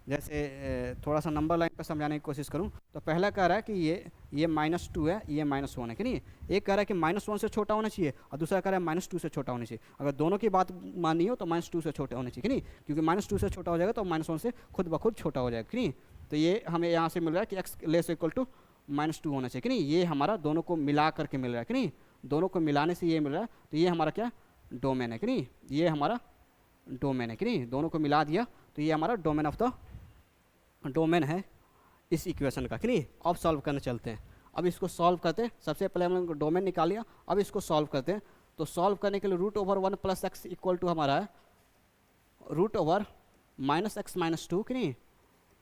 जैसे थोड़ा सा नंबर लाइन पर समझाने की कोशिश करूं तो पहला कह रहा है कि ये -2 है, ये -1 है कि नहीं। एक कह रहा है कि -1 से छोटा होना चाहिए और दूसरा कह रहा है -2 से छोटा होना चाहिए। अगर दोनों की बात मानी हो तो -2 से छोटा होना चाहिए कि नहीं, क्योंकि -2 से छोटा हो जाएगा तो -1 से खुद ब खुद छोटा हो जाएगा कि नहीं। तो ये हमें यहाँ से मिल रहा है कि x लेस इक्वल टू -2 होना चाहिए कि नहीं। ये हमारा दोनों को मिला करके मिल रहा है कि नहीं, दोनों को मिलाने से ये मिल रहा है, तो ये हमारा क्या डोमेन है कि नहीं, ये हमारा डोमेन है कि नहीं। दोनों को मिला दिया तो ये हमारा डोमेन ऑफ द डोमेन है इस इक्वेशन का कि नहीं। अब सॉल्व करने चलते हैं। अब इसको सॉल्व करते हैं, सबसे पहले हमने डोमेन निकाल लिया, अब इसको सॉल्व करते हैं। तो सॉल्व करने के लिए √1 + x इक्वल टू हमारा है √(-x - 2) कि नहीं।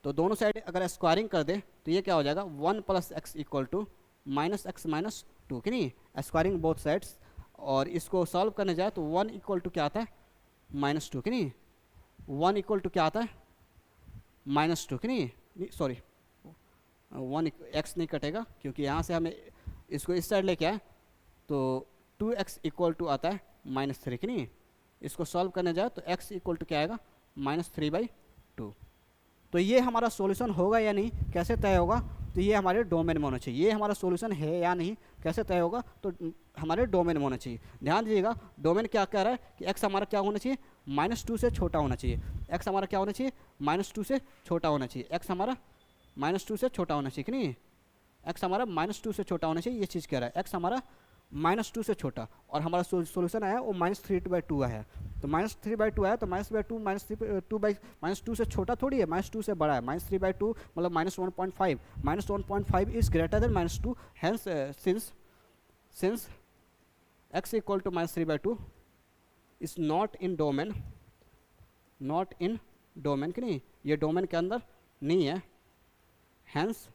तो दोनों साइड अगर स्क्वायरिंग कर दे तो ये क्या हो जाएगा 1 + x इक्वल टू -x - 2 कि नहीं, स्क्वायरिंग बोथ साइड्स। और इसको सॉल्व करने जाए तो 1 इक्वल टू क्या आता है -2 कि नहीं, 1 इक्वल टू क्या आता है -2 कि नहीं, सॉरी 1 x नहीं कटेगा क्योंकि यहाँ से हमें इसको इस साइड लेके आए तो 2x इक्वल टू आता है -3 कि नहीं। इसको सॉल्व करने जाए तो x इक्वल टू क्या आएगा -3/2। तो ये हमारा सॉल्यूशन होगा या नहीं, कैसे तय होगा, तो ये हमारे डोमेन में होना चाहिए। ये हमारा सॉल्यूशन है या नहीं कैसे तय होगा, तो हमारे डोमेन में होना चाहिए। ध्यान दीजिएगा डोमेन क्या कह रहा है कि x हमारा क्या होना चाहिए -2 से छोटा होना चाहिए। x हमारा क्या होना चाहिए -2 से छोटा होना चाहिए। x हमारा -2 से छोटा होना चाहिए कि नहीं, x हमारा -2 से छोटा होना चाहिए, ये चीज़ कह रहा है। x हमारा -2 से छोटा और हमारा सॉल्यूशन आया वो -3/2 आया। तो -3/2 आया तो -2 से छोटा थोड़ी है, -2 से बड़ा है। -3/2 मतलब -1.5, -1.5 is greater than -2। Hence since x equal to -3/2 is not in domain, not in domain कि नहीं, ये डोमेन के अंदर नहीं है। Hence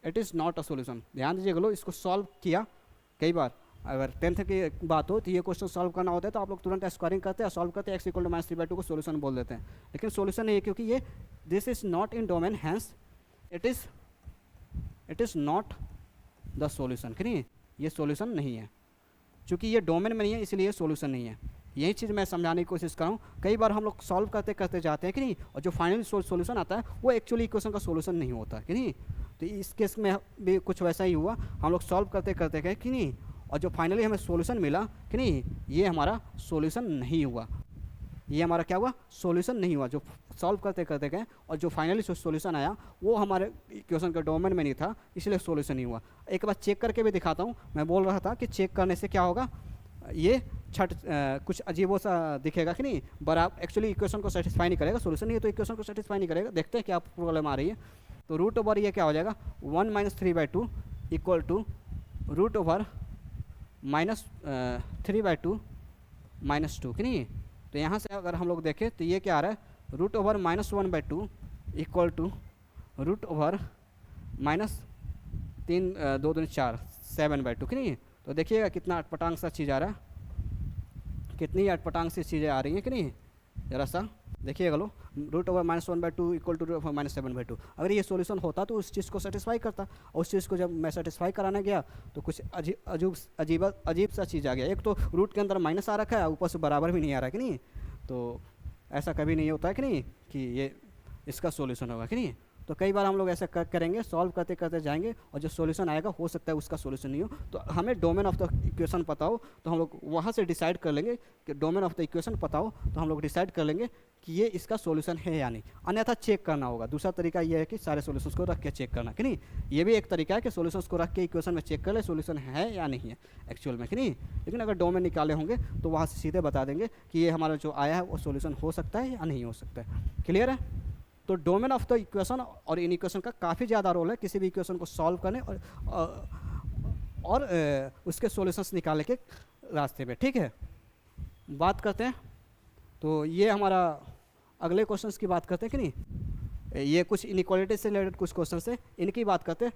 it is not a solution. ध्यान दीजिएगा लो, इसको सॉल्व किया कई बार। अगर 10th की बात हो तो ये क्वेश्चन सॉल्व करना होता है तो आप लोग तुरंत स्क्वायरिंग करते हैं, सॉल्व करते हैं, x इक्वल टू -3/2 को सोल्यूशन बोल देते हैं। लेकिन सोल्यूशन नहीं है क्योंकि ये this is not in domain, hence it is not the solution कि नहीं, ये सोल्यूशन नहीं है। चूँकि ये डोमेन में नहीं है इसलिए ये सोल्यूशन नहीं है। यही चीज़ मैं समझाने की कोशिश कर रहा हूँ। कई बार हम लोग सॉल्व करते करते जाते हैं कि नहीं, और जो फाइनल सोल्यूशन आता है वो एक्चुअली इक्वेशन का सोल्यूशन नहीं होता कि नहीं। तो इस केस में भी कुछ वैसा ही हुआ, हम लोग सॉल्व करते करते गए कि नहीं, और जो फाइनली हमें सॉल्यूशन मिला कि नहीं, ये हमारा सॉल्यूशन नहीं हुआ। ये हमारा क्या हुआ, सॉल्यूशन नहीं हुआ। जो सॉल्व करते करते गए और जो फाइनली सॉल्यूशन आया वो हमारे इक्वेशन के डोमेन में नहीं था, इसलिए सॉल्यूशन नहीं हुआ। एक बार चेक करके भी दिखाता हूँ। मैं बोल रहा था कि चेक करने से क्या होगा, ये कुछ अजीब सा दिखेगा कि नहीं, बराबर एक्चुअली इक्वेशन को सेटिस्फाई नहीं करेगा। सॉल्यूशन नहीं है तो इक्वेशन को सेटिस्फाई नहीं करेगा। देखते हैं क्या प्रॉब्लम आ रही है। तो √(, ये क्या हो जाएगा 1 - 3/2 इक्वल टू √(-3/2 -2 कि नहीं। तो यहाँ से अगर हम लोग देखें तो ये क्या आ रहा है √(-1/2 इक्वल टू √(-3 2 दूनी 4 7/2 कि नहीं। तो देखिएगा कितना अटपटांग सा चीज़ आ रहा है, कितनी अटपटांग सी चीज़ें आ रही हैं कि नहीं। ज़रा सा देखिएगा लो, √(-1/2 इक्वल टू -7/2। अगर ये सॉल्यूशन होता तो उस चीज़ को सेटिस्फाई करता, और उस चीज़ को जब मैं सेटिस्फाई कराने गया तो कुछ अजीब सा चीज़ आ गया। एक तो रूट के अंदर माइनस आ रखा है, ऊपर से बराबर भी नहीं आ रहा कि नहीं। तो ऐसा कभी नहीं होता है कि नहीं कि ये इसका सॉल्यूशन होगा कि नहीं। तो कई बार हम लोग ऐसा करेंगे, सॉल्व करते करते जाएंगे और जो सॉल्यूशन आएगा हो सकता है उसका सॉल्यूशन नहीं हो। तो हमें डोमेन ऑफ द इक्वेशन पता हो तो हम लोग वहाँ से डिसाइड कर लेंगे कि डोमेन ऑफ द इक्वेशन पता हो तो हम लोग डिसाइड कर लेंगे कि ये इसका सॉल्यूशन है या नहीं। अन्यथा चेक करना होगा। दूसरा तरीका ये है कि सारे सॉल्यूशंस को रख के चेक करना कि नहीं। ये भी एक तरीका है कि सॉल्यूशंस को रख के इक्वेशन में चेक कर ले सॉल्यूशन है या नहीं है एक्चुअल में कि नहीं। लेकिन अगर डोमेन निकाले होंगे तो वहाँ से सीधे बता देंगे कि ये हमारा जो आया है वो सॉल्यूशन हो सकता है या नहीं हो सकता है। क्लियर है। तो डोमेन ऑफ द इक्वेशन और इन इक्वेशन का काफ़ी ज़्यादा रोल है किसी भी इक्वेशन को सॉल्व करने और उसके सॉल्यूशंस निकालने के रास्ते में। ठीक है, बात करते हैं। तो ये हमारा अगले क्वेश्चंस की बात करते हैं कि नहीं। ये कुछ इनइक्वालिटी से रिलेटेड कुछ क्वेश्चन है, इनकी बात करते हैं।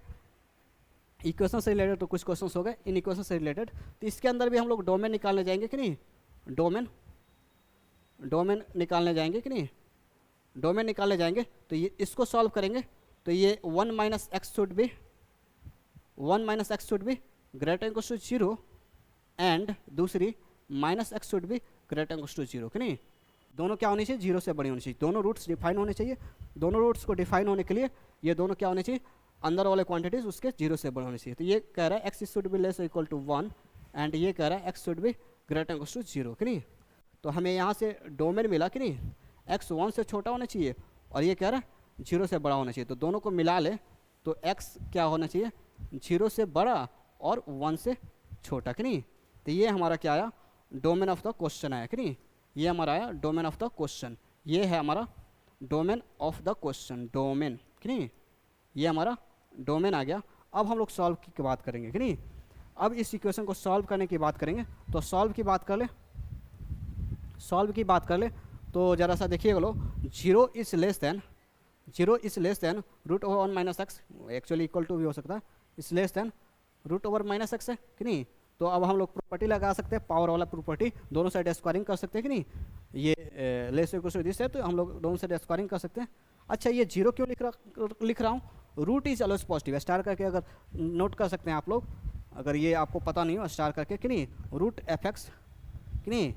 इक्वेशन से रिलेटेड तो कुछ क्वेश्चन हो गए, इन इक्वेशन से रिलेटेड। तो इसके अंदर भी हम लोग डोमेन निकालने जाएंगे कि नहीं, डोमेन निकालने जाएंगे कि नहीं, डोमेन निकालने जाएंगे। तो ये इसको सॉल्व करेंगे तो ये 1 minus x should be greater equal to 0 and दूसरी minus x should be greater equal to 0 कि नहीं। दोनों क्या होनी चाहिए, 0 से बड़ी होनी चाहिए। दोनों रूट्स डिफाइन होने चाहिए। दोनों रूट्स को डिफाइन होने के लिए ये दोनों क्या होने चाहिए, अंदर वाले क्वांटिटीज उसके 0 से बड़े होने चाहिए। तो ये कह रहा है x should be less equal to 1 and ये कह रहा है x should be greater equal to 0 कि नहीं। तो हमें यहाँ से डोमेन मिला कि नहीं, एक्स 1 से छोटा होना चाहिए और ये कह रहा है 0 से बड़ा होना चाहिए। तो दोनों को मिला ले तो एक्स क्या होना चाहिए, 0 से बड़ा और 1 से छोटा कि नहीं। तो ये हमारा क्या आया, डोमेन ऑफ द क्वेश्चन आया कि नहीं। ये हमारा आया डोमेन ऑफ द क्वेश्चन, ये है हमारा domain of the question, domain कि नहीं, ये हमारा डोमेन आ गया। अब हम लोग सॉल्व की बात करेंगे कि नहीं। अब इस इक्वेशन को सॉल्व करने की बात करेंगे। तो सॉल्व की बात कर ले तो ज़रा सा देखिएगा लो, 0 is less than root over 1 minus x, actually equal to भी हो सकता है, is less than root over minus x है कि नहीं। तो अब हम लोग प्रॉपर्टी लगा सकते हैं, पावर वाला प्रॉपर्टी, दोनों साइड स्क्वायरिंग कर सकते हैं कि नहीं। ये लेस इक्वल टू दिस है तो हम लोग दोनों साइड स्क्वायरिंग कर सकते हैं। अच्छा ये 0 क्यों लिख रहा हूँ, root is always positive, star करके अगर नोट कर सकते हैं आप लोग, अगर ये आपको पता नहीं हो स्टार करके कि नहीं, रूट एफ एक्स कि नहीं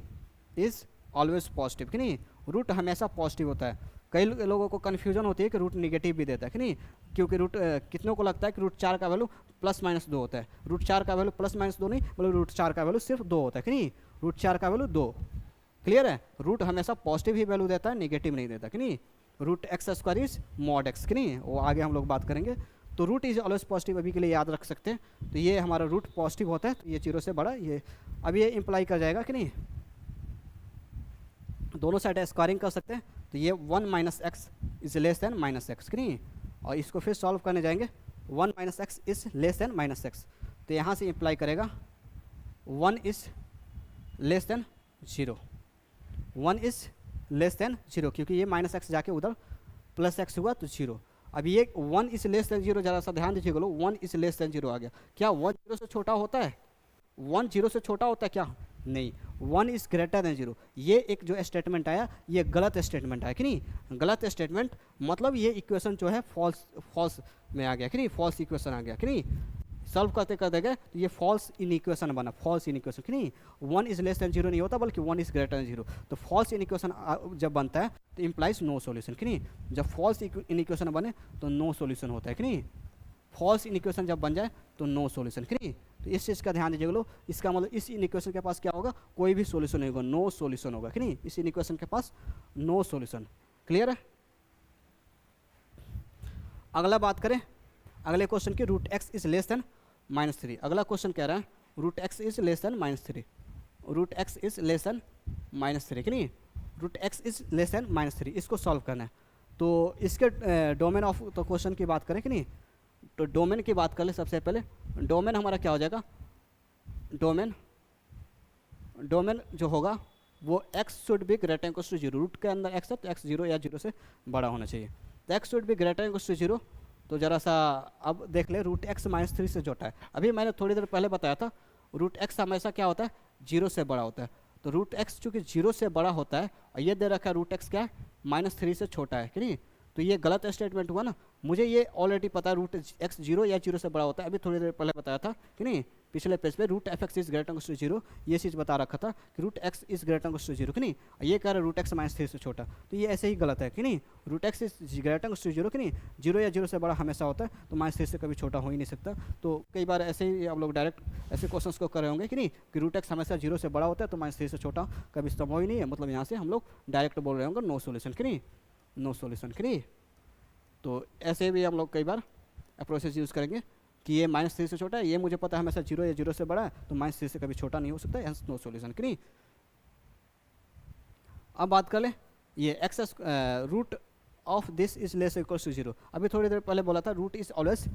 इज़ ऑलवेज पॉजिटिव कि नहीं। रूट हमेशा पॉजिटिव होता है। कई लोगों को कन्फ्यूजन होती है कि रूट निगेटिव भी देता है कि नहीं, क्योंकि रूट कितनों को लगता है कि रूट 4 का वैल्यू प्लस माइनस 2 होता है। रूट 4 का वैल्यू प्लस माइनस 2 नहीं, मतलब रूट 4 का वैल्यू सिर्फ 2 होता है कि नहीं। रूट 4 का वैल्यू 2, क्लियर है। रूट हमेशा पॉजिटिव ही वैल्यू देता है, निगेटिव नहीं देता कि नहीं। Root x square is mod x कि नहीं, वो आगे हम लोग बात करेंगे। तो रूट इज ऑलवेज पॉजिटिव अभी के लिए याद रख सकते हैं। तो ये हमारा रूट पॉजिटिव होता है, तो ये 0 से बड़ा, ये अब ये इंप्लाई कर जाएगा कि नहीं, दोनों साइड स्क्वायरिंग कर सकते हैं। तो ये 1 minus x is less then minus x कि नहीं। और इसको फिर सॉल्व करने जाएंगे, 1 minus x is less then minus x. तो यहाँ से इंप्लाई करेगा 1 is less then 0, 1 is less then 0, क्योंकि ये माइनस एक्स जाके उधर प्लस एक्स हुआ तो 0। अब ये 1 इज लेस देन 0, ज़रा सा ध्यान दीजिएगा लो, 1 इज लेस देन 0 आ गया। क्या 1 0 से छोटा होता है, 1 0 से छोटा होता है क्या, नहीं, 1 इज ग्रेटर देन 0। ये एक जो स्टेटमेंट आया ये गलत स्टेटमेंट आया कि नहीं। गलत स्टेटमेंट मतलब ये इक्वेशन जो है फॉल्स में आ गया कि नहीं, फॉल्स इक्वेशन आ गया कि नहीं। सॉल्व करते करते गए तो ये फॉल्स इन इक्वेशन बना, फॉल्स इन इक्वेशन कि नहीं। 1 इज लेस देन 0 नहीं होता, बल्कि 1 इज ग्रेटर देन 0। तो फॉल्स इन इक्वेशन जब बनता है तो इम्प्लाइज नो सॉल्यूशन कि नहीं। जब फॉल्स इन इक्वेशन बने तो नो सॉल्यूशन होता है कि नहीं। फॉल्स इन इक्वेशन जब बन जाए तो नो सॉल्यूशन कि नहीं। तो इस चीज़ का ध्यान दीजिएगा लोग, इसका मतलब इस इन इक्वेशन के पास क्या होगा, कोई भी सॉल्यूशन नहीं होगा, नो सॉल्यूशन होगा कि नहीं। इस इन इक्वेशन के पास नो सॉल्यूशन, क्लियर है। अगला बात करें अगले क्वेश्चन की, root x is less than -3। अगला क्वेश्चन कह रहा है root x is less than -3, root x is less than -3 कि नहीं। Root x is less than -3, इसको सॉल्व करना है। तो इसके डोमेन ऑफ तो क्वेश्चन की बात करें कि नहीं। तो डोमेन की बात कर ले सबसे पहले। डोमेन हमारा क्या हो जाएगा, डोमेन जो होगा वो x should be greater equal to 0। Root के अंदर x है तो x 0 या 0 से बड़ा होना चाहिए। तो x should be greater equal to 0। तो ज़रा सा अब देख ले, रूट एक्स -3 से छोटा है। अभी मैंने थोड़ी देर पहले बताया था रूट एक्स हमेशा क्या होता है, 0 से बड़ा होता है। तो रूट एक्स चूँकि 0 से बड़ा होता है और ये दे रखा है रूट एक्स क्या है, -3 से छोटा है कि नहीं। तो ये गलत स्टेटमेंट हुआ ना। मुझे ये ऑलरेडी पता है रूट एक्स 0 या 0 से बड़ा होता है, अभी थोड़ी देर पहले बताया था कि नहीं, पिछले पेज पे root f x is greater to 0, ये चीज़ बता रखा था कि root x is greater to 0 कि नहीं। ये कह रहा है रूट एक्स -3 से छोटा, तो ये ऐसे ही गलत है कि नहीं। Root x is greater to 0 कि नहीं, 0 या 0 से बड़ा हमेशा होता है, तो -3 से कभी छोटा हो ही नहीं सकता। तो कई बार ऐसे ही आप लोग डायरेक्ट ऐसे क्वेश्चन को कर रहे होंगे कि नहीं, कि रूट एक्स हमेशा 0 से बड़ा होता है तो -3 से छोटा कभी संभव ही नहीं है। मतलब यहाँ से हम लोग डायरेक्ट बोल रहे होंगे नो सोल्यूशन कि नहीं, नो सोल्यूशन कि नहीं। तो ऐसे भी हम लोग कई बार अप्रोचेस यूज़ करेंगे कि ये -3 से छोटा है, ये मुझे पता है हमेशा 0 या 0 से बड़ा है, तो -3 से कभी छोटा नहीं हो सकता है, नो सॉल्यूशन कि नहीं। अब बात कर ले ये x root of this is less equal to 0। अभी थोड़ी देर पहले बोला था रूट इज ऑलवेज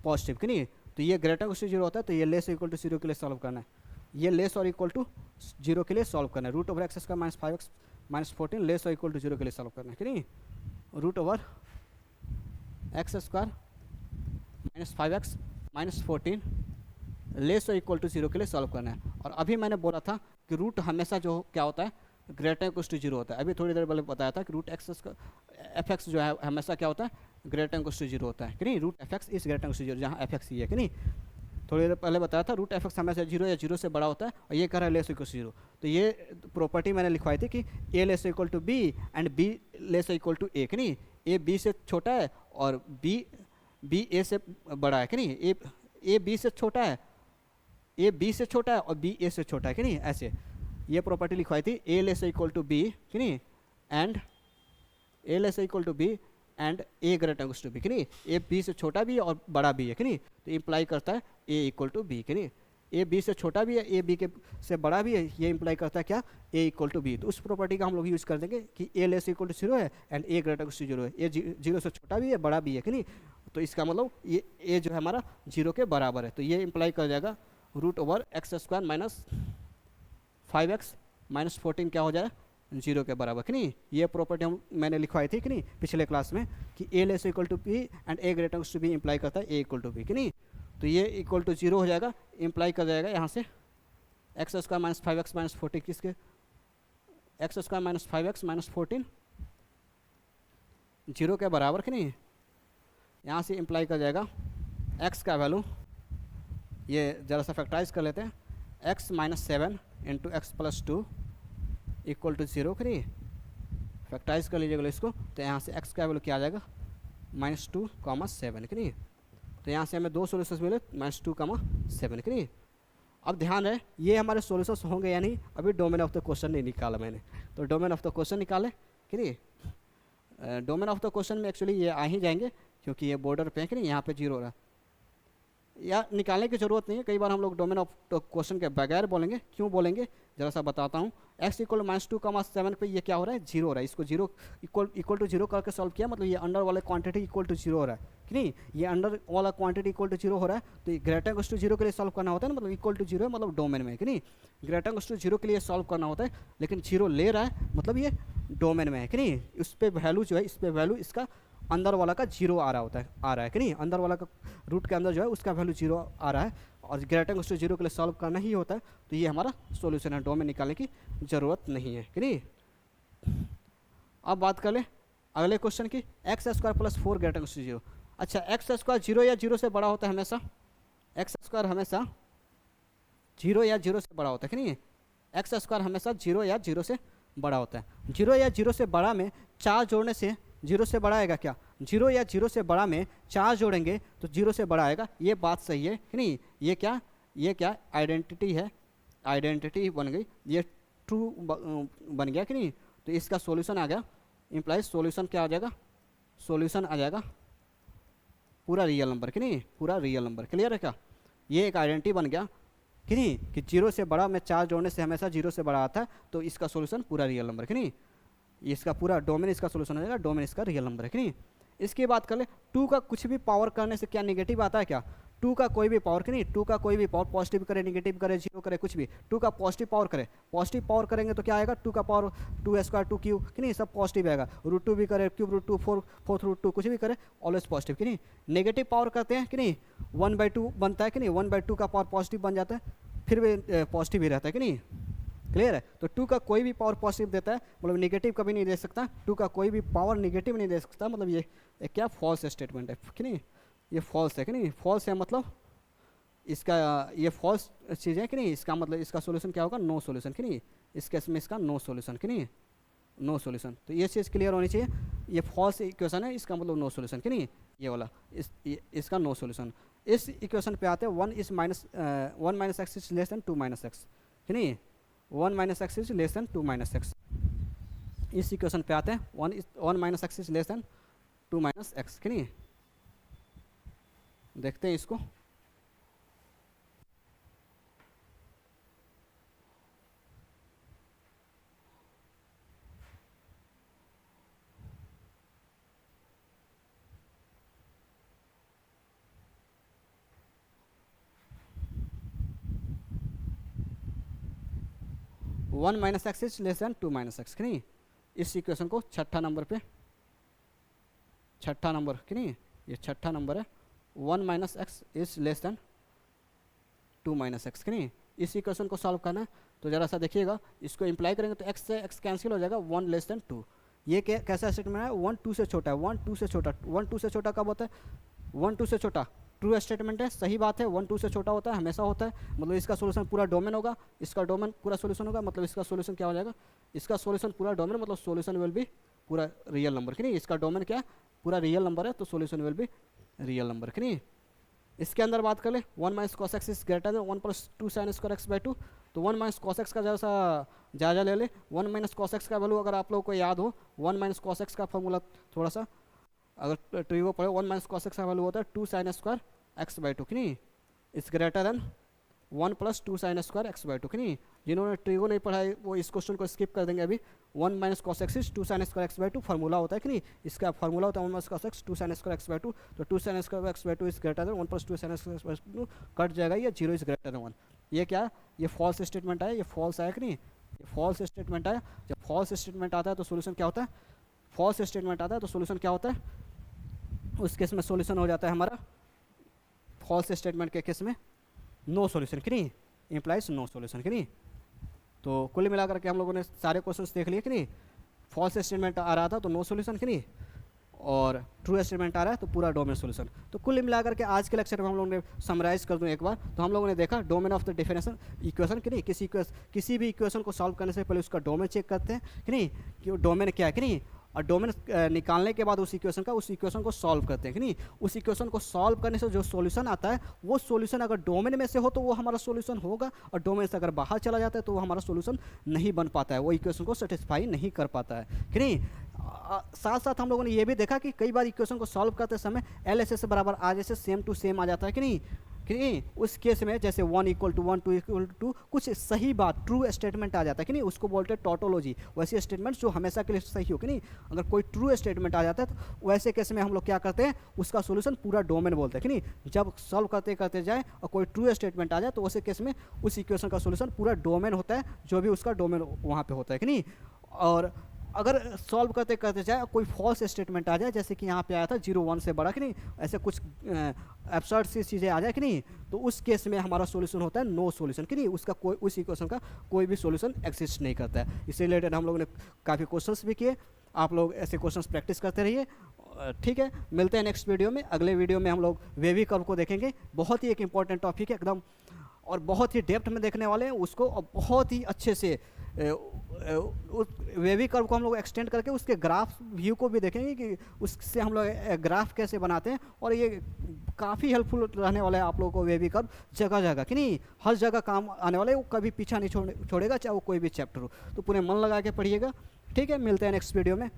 पॉजिटिव कि नहीं। तो ये ग्रेटर टू 0 होता है, तो ये लेस इक्वल टू 0 के लिए सॉल्व करना है, ये लेस और इक्वल टू 0 के लिए सॉल्व करना है। रूट ओवर एक्स का -5x -14 लेस और इक्वल टू 0 के लिए सॉल्व करना है कि नहीं। Root over x square minus 5x minus 14 less और इक्वल टू 0 के लिए सॉल्व करना है। और अभी मैंने बोला था कि रूट हमेशा जो क्या होता है ग्रेटर इक्वल टू 0 होता है। अभी थोड़ी देर पहले बताया था कि रूट एक्स एफ एक्स जो है हमेशा क्या होता है ग्रेटर इक्वल टू 0 होता है कि नहीं, root f x is greater equal to 0, जहाँ एफ एक्स ही है कि नहीं। थोड़ी देर पहले बताया था रूट एफ एक्स हमेशा 0 या 0 से बड़ा होता है, और ये कह रहा है लेस इक्वल टू 0। तो ये प्रॉपर्टी मैंने लिखवाई थी कि a less equal to b and b less equal to a कि नहीं, ए बी से छोटा है और बी ए से बड़ा है कि नहीं, ए बी से छोटा है, ए बी से छोटा है और बी ए से छोटा है कि नहीं। ऐसे ये प्रॉपर्टी लिखवाई थी a less equal to b कि नहीं and a less equal to b and a greater equal to b कि नहीं, ए बी से छोटा भी है और बड़ा भी है कि नहीं। तो इम्प्लाई करता है ए इक्वल टू बी कि नहीं, ए बी से छोटा भी है ए बी के से बड़ा भी है, ये इम्प्लाई करता है क्या ए इक्वल टू बी। तो उस प्रॉपर्टी का हम लोग यूज़ कर देंगे कि ए लेस इक्वल टू 0 है and a greater equal to 0 है, ए 0 से छोटा भी है बड़ा भी है कि नहीं। तो इसका मतलब ये ए जो है हमारा 0 के बराबर है। तो ये इम्प्लाई कर जाएगा root over x square minus 5x minus 14 क्या हो जाए 0 के बराबर कि नहीं। ये प्रॉपर्टी मैंने लिखवाई थी कि नहीं पिछले क्लास में कि a less equal to b and a greater to b imply करता है ए इक्वल टू बी कि नहीं। तो ये इक्वल टू 0 हो जाएगा, इम्प्लाई कर जाएगा यहाँ से x square minus 5x minus 14 किसके, x square minus 5x minus 14 0 के बराबर कि नहीं। यहाँ से इम्प्लाई कर जाएगा x का वैल्यू, ये ज़रा सा फैक्टराइज कर लेते हैं, x minus 7 into x plus 2 equal to 0 कि नहीं। फैक्टराइज कर लीजिएगा इसको, तो यहाँ से x का वैल्यू क्या आ जाएगा -2, 7 कि नहीं। तो यहाँ से हमें दो सोल्यूशन मिले -2, 7 कि नहीं। अब ध्यान रहे ये हमारे सोल्यूशंस होंगे या नहीं, अभी डोमेन ऑफ द क्वेश्चन नहीं निकाला मैंने, तो डोमेन ऑफ द क्वेश्चन निकाले कि नहीं। डोमेन ऑफ द क्वेश्चन में एक्चुअली ये आ ही जाएंगे क्योंकि ये बॉर्डर पे है कि नहीं, यहाँ पे 0 हो रहा है, या निकालने की ज़रूरत नहीं है। कई बार हम लोग डोमेन ऑफ क्वेश्चन के बगैर बोलेंगे, क्यों बोलेंगे ज़रा सा बताता हूँ। x इक्वल -2, 7 पे ये क्या हो रहा है 0 हो रहा है, इसको 0 इक्वल टू 0 करके सॉल्व किया, मतलब ये अंडर वाले क्वांटिटी इक्वल टू 0 हो रहा है कि नहीं। ये अंडर वाला क्वांटिटी इक्वल टू 0 हो रहा है, तो ग्रेटर टू 0 के लिए सॉल्व करना होता है ना, मतलब इक्वल टू 0 है मतलब डोमेन में कि नहीं। ग्रेटर टू 0 के लिए सॉल्व करना होता है, लेकिन 0 ले रहा है मतलब ये डोमेन में है कि नहीं। उस पर वैल्यू जो है, इस पर वैल्यू इसका अंदर वाला का 0 आ रहा है कि नहीं, अंदर वाला का रूट के अंदर जो है उसका वैल्यू 0 आ रहा है, और ग्रेटर टू 0 के लिए सॉल्व करना ही होता है। तो ये हमारा सॉल्यूशन है, डोमेन निकालने की ज़रूरत नहीं है कि नहीं। अब बात कर ले अगले क्वेश्चन की, x square plus 4 greater to 0। अच्छा, एक्स स्क्वायर 0 या 0 से बड़ा होता है हमेशा, एक्स स्क्वायर हमेशा 0 या 0 से बड़ा होता है कि नहीं। एक्स स्क्वायर हमेशा 0 या 0 से बड़ा होता है। 0 या 0 से बड़ा में 4 जोड़ने से 0 से बड़ा आएगा क्या, 0 या 0 से बड़ा में 4 जोड़ेंगे तो 0 से बड़ा आएगा, ये बात सही है कि नहीं। ये क्या आइडेंटिटी है, आइडेंटिटी बन गई, ये ट्रू बन गया कि नहीं। तो इसका सॉल्यूशन आ गया, इम्प्लाइज सॉल्यूशन क्या आ जाएगा, सॉल्यूशन आ जाएगा पूरा रियल नंबर कि नहीं, पूरा रियल नंबर। क्लियर है क्या, ये एक आइडेंटिटी बन गया कि नहीं कि 0 से बड़ा में 4 जोड़ने से हमेशा 0 से बड़ा आता है, तो इसका सॉल्यूशन पूरा रियल नंबर कि नहीं। इसका पूरा डोमेन इसका सोल्यूशन हो जाएगा, डोमेन इसका रियल नंबर है कि नहीं। इसकी बात कर ले, 2 का कुछ भी पावर करने से क्या नेगेटिव आता है क्या, 2 का कोई भी पावर कि नहीं, 2 का कोई भी पावर पॉजिटिव करे नेगेटिव करे 0 करे कुछ भी, 2 का पॉजिटिव पावर करे, पॉजिटिव पावर करेंगे तो क्या आएगा 2 का पावर 2 स्क्वायर 2 क्यूब कि नहीं, सब पॉजिटिव आएगा। √2 भी करे, क्यूब √2 4 √2 कुछ भी करे ऑलवेज पॉजिटिव कि नहीं। नेगेटिव पावर करते हैं कि नहीं 1/2 बनता है कि नहीं, 1/2 का पावर पॉजिटिव बन जाता है, फिर भी पॉजिटिव ही रहता है कि नहीं। क्लियर है, तो 2 का कोई भी पावर पॉजिटिव देता है, मतलब नेगेटिव कभी नहीं दे सकता, 2 का कोई भी पावर नेगेटिव नहीं दे सकता, मतलब ये क्या फॉल्स स्टेटमेंट है कि नहीं, ये फॉल्स है कि नहीं। फॉल्स है मतलब इसका ये फॉल्स चीज़ है कि नहीं, इसका मतलब इसका सोल्यूशन क्या होगा नो सोल्यूशन कि नहीं, इस केस में इसका नो सोल्यूशन कि नहीं, नो सोल्यूशन। तो ये चीज़ क्लियर होनी चाहिए, ये फॉल्स इक्वेशन है, इसका मतलब नो सोल्यूशन कि नहीं, ये वाला इसका नो सोल्यूशन। इस इक्वेशन पे आते हैं 1 - x is less then 2 - x कि नहीं, 1 - x is less then 2 - x। इस इक्वेशन पे आते हैं 1 - x is less then 2 - x कि नहीं। देखते हैं इसको, one minus x is less then 2 - x कि नहीं। इस इक्वेशन को छठा नंबर कि नहीं, ये छठा नंबर है, 1 minus x is less then 2 minus x कि नहीं, इस इक्वेशन को सॉल्व करना है। तो जरा सा देखिएगा, इसको इम्प्लाई करेंगे तो एक्स से एक्स कैंसिल हो जाएगा, 1 लेस देन 2। ये कैसा स्टेटमेंट है, 1 2 से छोटा है, 1 2 से छोटा, 1 2 से छोटा कब होता है, 1 2 से छोटा ट्रू स्टेटमेंट है, सही बात है, 1 2 से छोटा होता है, हमेशा होता है, मतलब इसका सोल्यूशन पूरा डोमेन होगा, इसका डोमेन पूरा सोल्यूशन होगा, मतलब इसका सोल्यूशन क्या हो जाएगा, इसका सोल्यूशन पूरा डोमेन, मतलब सोल्यूशन विल बी पूरा रियल नंबर कि नहीं, इसका डोमेन क्या पूरा रियल नंबर है, तो solution will be real number कि नहीं। इसके अंदर बात कर ले, 1 minus cos x is greater then 1 plus 2 sine square x by 2, तो 1 माइनस कॉस एक्स का जैसा जायजा ले ले। 1 माइनस कॉस एक्स का वैल्यू अगर आप लोगों को याद हो, 1 माइनस कॉस एक्स का फॉर्मूला थोड़ा सा अगर ट्रिगो पढ़े, 1 माइनस कॉस एक्स का वैल्यू होता है 2 साइन स्क्वायर एक्स बाई 2 कि नहीं, is greater then 1 plus 2 sine square x by 2 कि नहीं। जिन्होंने ट्रिगो नहीं पढ़ा है वो इस क्वेश्चन को स्किप कर देंगे अभी। 1 minus cos x is 2 sine square x by 2 formula होता है कि नहीं, इसका फार्मूला होता है 1 minus cos x 2 sine square x by 2, तो 2 sine square x by 2 is greater then 1 plus 2 sine square x by 2, cut जाएगा ये, 0 इज ग्रेटर देन 1। ये क्या है, ये फॉल्स स्टेटमेंट है, ये फॉल्स है कि नहीं, ये फॉल्स स्टेटमेंट है। जब फॉल्स स्टेटमेंट आता है तो सोल्यूशन क्या होता है, फॉल्स स्टेटमेंट आता है तो सोल्यूशन क्या होता है, उस केस में सोल्यूशन हो जाता है हमारा, फॉल्स स्टेटमेंट के केस में नो सोल्यूशन कि नहीं, इम्प्लाइज नो सोल्यूशन कि नहीं। तो कुल मिलाकर के हम लोगों ने सारे क्वेश्चंस देख लिए कि नहीं, फॉल्स स्टेटमेंट आ रहा था तो नो सोल्यूशन कि नहीं, और ट्रू स्टेटमेंट आ रहा है तो पूरा डोमेन सोल्यूशन। तो कुल मिलाकर के आज के लेक्चर में हम लोगों ने समराइज कर दूं एक बार, तो हम लोगों ने देखा domain of the definition equation कि नहीं, किसी भी इक्वेशन को सॉल्व करने से पहले उसका डोमेन चेक करते हैं कि नहीं, कि वो डोमेन क्या है कि नहीं, और डोमेन निकालने के बाद उस इक्वेशन को सॉल्व करते हैं कि नहीं। उस इक्वेशन को सॉल्व करने से जो सॉल्यूशन आता है वो सॉल्यूशन अगर डोमेन में से हो तो वो हमारा सॉल्यूशन होगा, और डोमेन से अगर बाहर चला जाता है तो वो हमारा सॉल्यूशन नहीं बन पाता है, वो इक्वेशन को सेटिस्फाई नहीं कर पाता है कि नहीं। साथ साथ हम लोगों ने ये भी देखा कि कई बार इक्वेशन को सॉल्व करते समय एल एस एस बराबर आ जैसे सेम टू सेम आ जाता है कि नहीं, कि नहीं। उस केस में जैसे 1 = 1 2 = 2 कुछ सही बात ट्रू स्टेटमेंट आ जाता है कि नहीं, उसको बोलते हैं टोटोलॉजी, वैसे स्टेटमेंट जो हमेशा के लिए सही हो कि नहीं। अगर कोई ट्रू स्टेटमेंट आ जाता है तो वैसे केस में हम लोग क्या करते हैं, उसका सोल्यूशन पूरा डोमेन बोलते हैं कि नहीं। जब सॉल्व करते करते जाए और कोई ट्रू स्टेटमेंट आ जाए तो वैसे केस में उस इक्वेशन का सोल्यूशन पूरा डोमेन होता है, जो भी उसका डोमेन वहाँ पर होता है कि नहीं। और अगर सॉल्व करते करते जाए कोई फॉल्स स्टेटमेंट आ जाए, जैसे कि यहाँ पे आया था 0 1 से बड़ा कि नहीं, ऐसे कुछ एब्सर्ड सी चीज़ें आ जाए कि नहीं, तो उस केस में हमारा सॉल्यूशन होता है नो सॉल्यूशन कि नहीं, उसका कोई उस इक्वेशन का कोई भी सॉल्यूशन एग्जिस्ट नहीं करता है। इससे रिलेटेड हम लोगों ने काफ़ी क्वेश्चंस भी किए, आप लोग ऐसे क्वेश्चंस प्रैक्टिस करते रहिए, ठीक है। मिलते हैं नेक्स्ट वीडियो में। अगले वीडियो में हम लोग वेवी कर्व को देखेंगे, बहुत ही एक इंपॉर्टेंट टॉपिक है एकदम, और बहुत ही डेप्थ में देखने वाले हैं उसको, और बहुत ही अच्छे से वेवी कर्व को हम लोग एक्सटेंड करके उसके ग्राफ व्यू को भी देखेंगे कि उससे हम लोग ग्राफ कैसे बनाते हैं, और ये काफ़ी हेल्पफुल रहने वाला है आप लोगों को वेवी कर्व जगह जगह कि नहीं, हर जगह काम आने वाला है, वो कभी पीछा नहीं छोड़ेगा, चाहे वो कोई भी चैप्टर हो। तो पूरे मन लगा के पढ़िएगा, ठीक है। मिलते हैं नेक्स्ट वीडियो में।